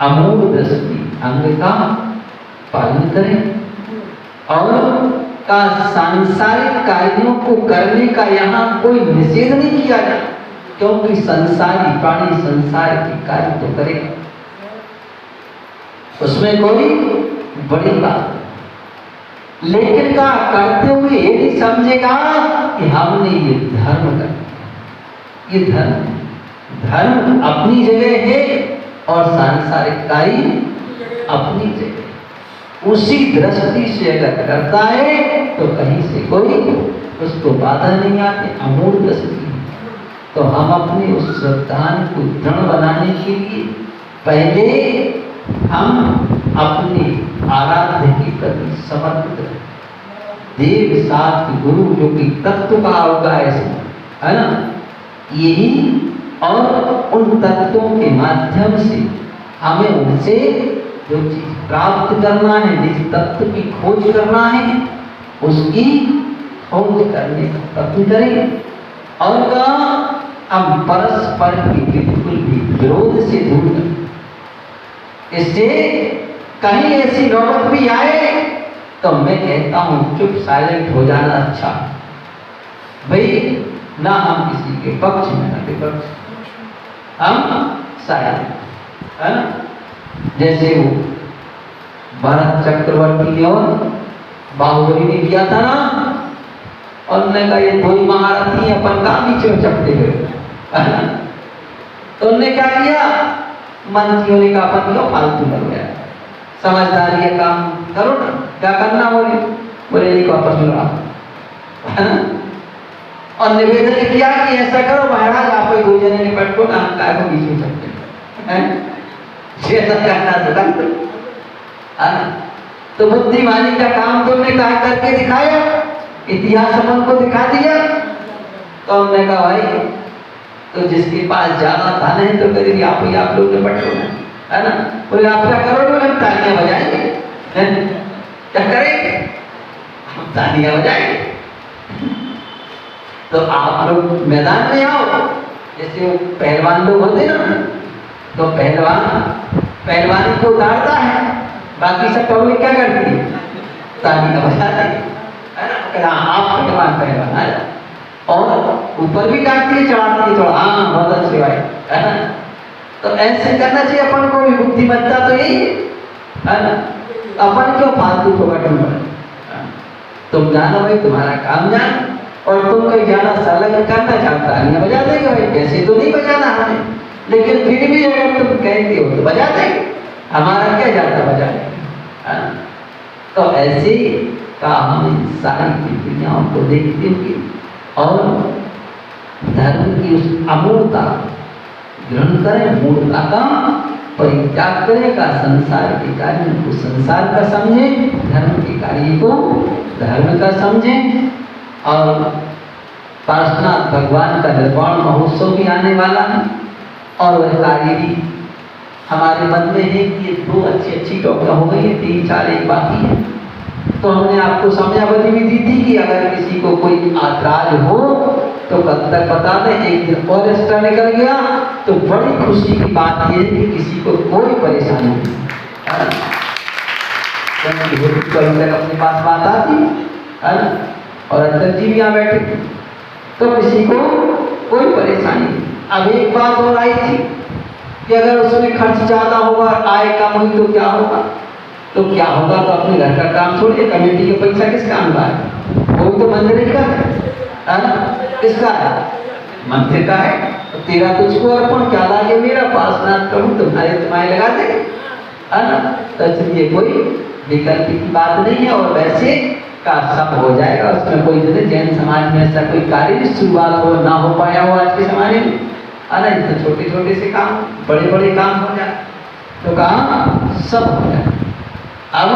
अमूर्त दृष्टि अंग का पालन करें और का सांसारिक कार्यों को करने का यहाँ कोई निषेध नहीं किया जाए, क्योंकि संसारी प्राणी संसार के कार्य तो करेगा। उसमें कोई बड़ी बात नहीं। लेकिन का करते हुए ये नहीं समझेगा कि हमने ये धर्म कर, ये धर्म अपनी जगह है और सांसारिक कार्य अपनी जगह। उसी दृष्टि से अगर करता है तो कहीं से कोई उसको बाधा नहीं आती, अमूल दृष्टि। तो हम अपने उस श्रद्धान को दृढ़ बनाने के लिए पहले हम अपने आराध्य के प्रति समर्पित रहे। देव साथ गुरु जो कि तत्व का होगा ऐसे, है ना, यही और उन तत्वों के माध्यम से हमें उनसे जो चीज प्राप्त करना है, जिस तत्व की खोज करना है, उसकी खोज करने का प्रयत्न करें। और कहा हम परस्पर की बिल्कुल भी विरोध से दूर करें। इससे कहीं ऐसी नौबत भी आए तो मैं कहता हूं चुप साइलेंट हो जाना अच्छा। भाई ना हम किसी के पक्ष में ना विपक्ष, हम साइलेंट, है ना। जैसे वो भरत चक्रवर्ती ने और बाहुबली ने किया था ना, और उन्होंने कहा ये दो ही महारथी अपन का बीच में चपटे गए। तो उन्होंने क्या किया, मंत्रियों ने कहा अपन क्यों फालतू लग गया, समझदारी का काम करो ना, क्या करना बोले एक वापस मिला। और निवेदन किया कि ऐसा करो महाराज, आप दो जने निपट को ना, हम काय को बीच में चपटे हैं, ऐसा करना तो कर दो। तो बुद्धिमानी का काम तुमने कहा करके दिखाया, इतिहास अपन को दिखा दिया। तो हमने कहा भाई तो जिसके पास ज्यादा धन है तो करीब आप लोग ने बटो, है ना। बोले आप क्या करोगे, हम तालियां बजाएंगे। क्या करेंगे, हम तालियां बजाएंगे। तो आप लोग मैदान में आओ, जैसे वो पहलवान लोग होते ना, तो पहलवानी को उतारता है, बाकी सब पब्लिक क्या करती है, तालियां बजाती है ना। आप पहलवान है, और ऊपर भी डांटती है, चढ़ाती है थोड़ा, हाँ बहुत अच्छी भाई, है ना। तो ऐसे करना चाहिए अपन को भी, बुद्धिमत्ता तो यही है ना। अपन क्यों फालतू को बटन पड़े, तुम जानो भाई तुम्हारा काम जान, और तुम कहीं जाना सलग करना चाहता है बजा देंगे भाई, वैसे तो नहीं बजाना हमें, लेकिन फिर भी अगर तुम कहते हो तो बजा देंगे, हमारा क्या जाता बजाने। तो ऐसे का हम सारी प्रक्रियाओं को देखते हुए और धर्म की उस अमूलता ग्रहण करें, मूलता का परित्याग करें, का संसार के कार्य को संसार का समझें, धर्म के कार्य को धर्म का समझें। और पार्श्वनाथ भगवान का निर्वाण महोत्सव भी आने वाला है, और वह कार्य भी हमारे मन में है कि ये 2 अच्छी डॉक्टर हो गई है, 3 4 एक बाकी है। तो हमने आपको समयावधि भी दी थी कि अगर किसी को कोई ऐतराज हो तो कब तक बता दें, एक दिन और एक्स्ट्रा निकल गया तो बड़ी खुशी की बात यह है कि किसी को कोई परेशानी नहीं, अपने पास बात आती है ना, और अध्यक्ष जी भी यहाँ बैठे तो किसी को कोई परेशानी नहीं। अब एक बात और आई थी कि अगर उसमें खर्च ज्यादा होगा, आय कम हुई तो क्या होगा, तो क्या होगा, तो अपने घर का काम छोड़िए, कमेटी के पैसा किस काम का है, वो तो मंदिर का है ना, किसका है, मंदिर का है। तो तेरा तुझको अर्पण, क्या लागे मेरा, पार्श्वनाथ प्रभु तुम्हारे लगा दे, है ना। तो इसलिए कोई विकल्प की बात नहीं है, और वैसे का सब हो जाएगा, उसमें कोई जैन समाज में ऐसा कोई कार्य शुरुआत हो ना हो पाया हो आज के जमाने में, है ना। तो छोटे छोटे से काम बड़े बड़े काम हो जाए, तो काम सब हो जाए। अब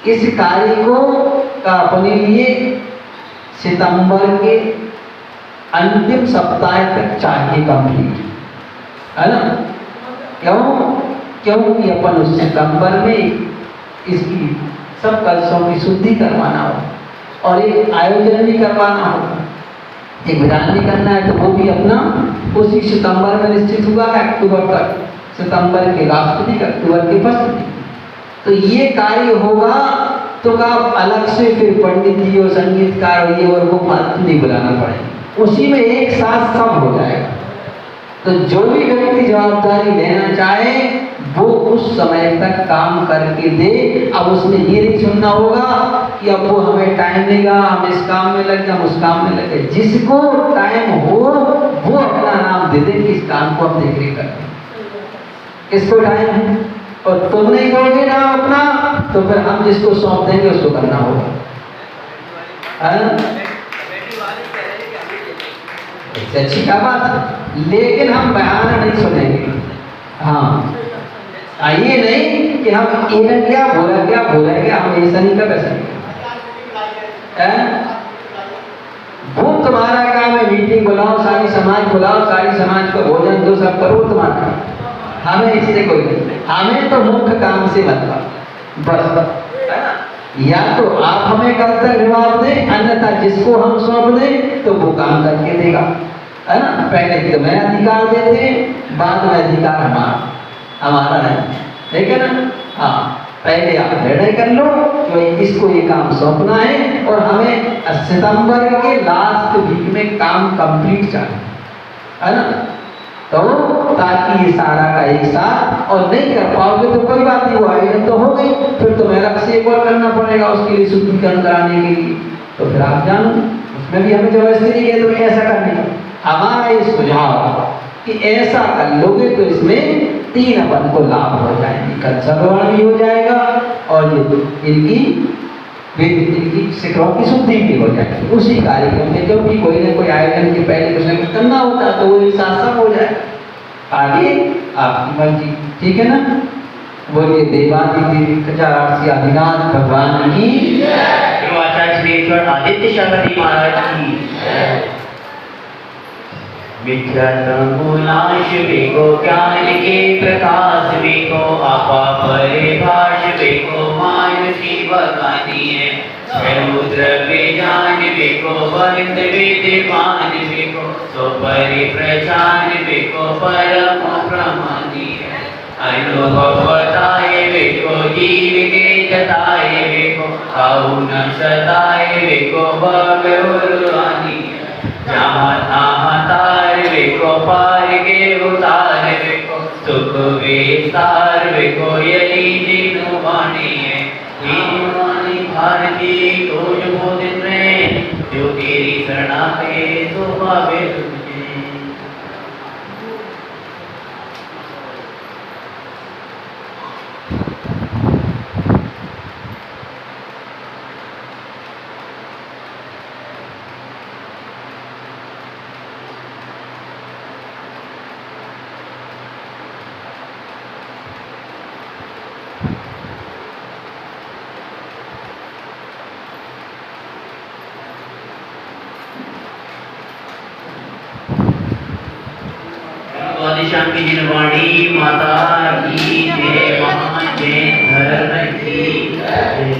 इस कार्य को का अपने लिए सितंबर के अंतिम सप्ताह तक चाहिए कंप्लीट, है ना। क्योंकि अपन उस सितंबर में इसकी सब कलशों की शुद्धि करवाना हो, और एक आयोजन भी करवाना होगा, एक विधान भी करना है, तो वो भी अपना उसी सितंबर में निश्चित हुआ है, अक्टूबर तक, सितंबर के लास्ट वीक, अक्टूबर के फर्स्ट वीक। तो ये कार्य होगा, तो आप अलग से फिर पंडित जी और संगीतकार ये और वो फालतू नहीं बुलाना पड़ेगा, उसी में एक साथ सब हो जाएगा, तो जो भी व्यक्ति जवाबदारी लेना चाहे वो उस समय तक काम करके दे। अब उसने ये नहीं सुनना होगा कि अब वो हमें टाइम देगा, हम इस काम में लग गए, हम उस काम में लगे। जिसको टाइम हो वो अपना नाम दे दे कि इस काम को हम देख रेख करते हैं। किसको टाइम है और तुम नहीं करोगे ना अपना, तो फिर हम जिसको सौंप देंगे उसको करना होगा, है ना? इससे अच्छी क्या बात है, लेकिन हम बयान नहीं सुनेंगे। हाँ, ये नहीं कि हम ये क्या बोला क्या हम ऐसा नहीं कर सकते। वो तुम्हारा काम है, मीटिंग बुलाओ, सारी समाज बुलाओ, सारी समाज को भोजन दो, सब करो, तुम्हारा। हमें इससे कोई नहीं, हमें तो मुख्य काम से मतलब बस, है ना? या तो आप हमें कर्तव्य जवाब दें, अन्यथा जिसको हम सौंप दें तो वो काम करके देगा, है ना? पहले तुम्हें अधिकार देते हैं, बाद में अधिकार हमारा नहीं, ठीक है ना? हाँ, पहले आप निर्णय कर लो कि इसको ये काम सौंपना है और हमें सितंबर के लास्ट वीक में काम कंप्लीट चाहिए, है ना? तो ताकि ये सारा का एक साथ, और नहीं कर पाओगे तो कोई बात नहीं, वो आयोजन तो हो गई, फिर तुम्हें अलग से एक और करना पड़ेगा उसके लिए शुद्धिकरण कराने के लिए, तो फिर आप जानो, उसमें भी हमें जबरदस्ती नहीं है तो ऐसा करने का। हमारा ये सुझाव कि ऐसा कर लोगे तो इसमें 3 अपन को लाभ हो जाएंगे, कंसर्वण भी हो जाएगा और ये इनकी शिखरों की शुद्धि भी हो जाएगी उसी कार्यक्रम में, क्योंकि कोई ना कोई आयोजन के पहले कुछ ना कुछ करना होता है, तो वो एक साथ सब हो जाएगा। आगे आपकी मर्जी, ठीक है ना? बोलिए देवादिदेव खजारासी आदिनाथ भगवान की, आचार्य श्री आदित्य शास्त्री महाराज की। विद्यानाश वेगो ज्ञान के प्रकाश वेगो, आपा परिभाष वेगो मानुषी बगानी है। समुद्र वेदान वेगो वरिंद विद्यमान वेगो, सो परिप्रचान वेगो परम प्रमाणी है। अनुभव बताए वेगो जीव के जताए वेगो, कौन सताए वेगो भगवानी है। जहाँ तहाँ तार वेको पार के उतार वेको, सुख विस्तार वेको यही जिनु वाणी है। जिनु वाणी भारती तो जो बोधित रहे, जो तेरी शरणा पे तो पावे तुझे। शाम की जिनवाणी माता की जय, महान जय धर्म की जय।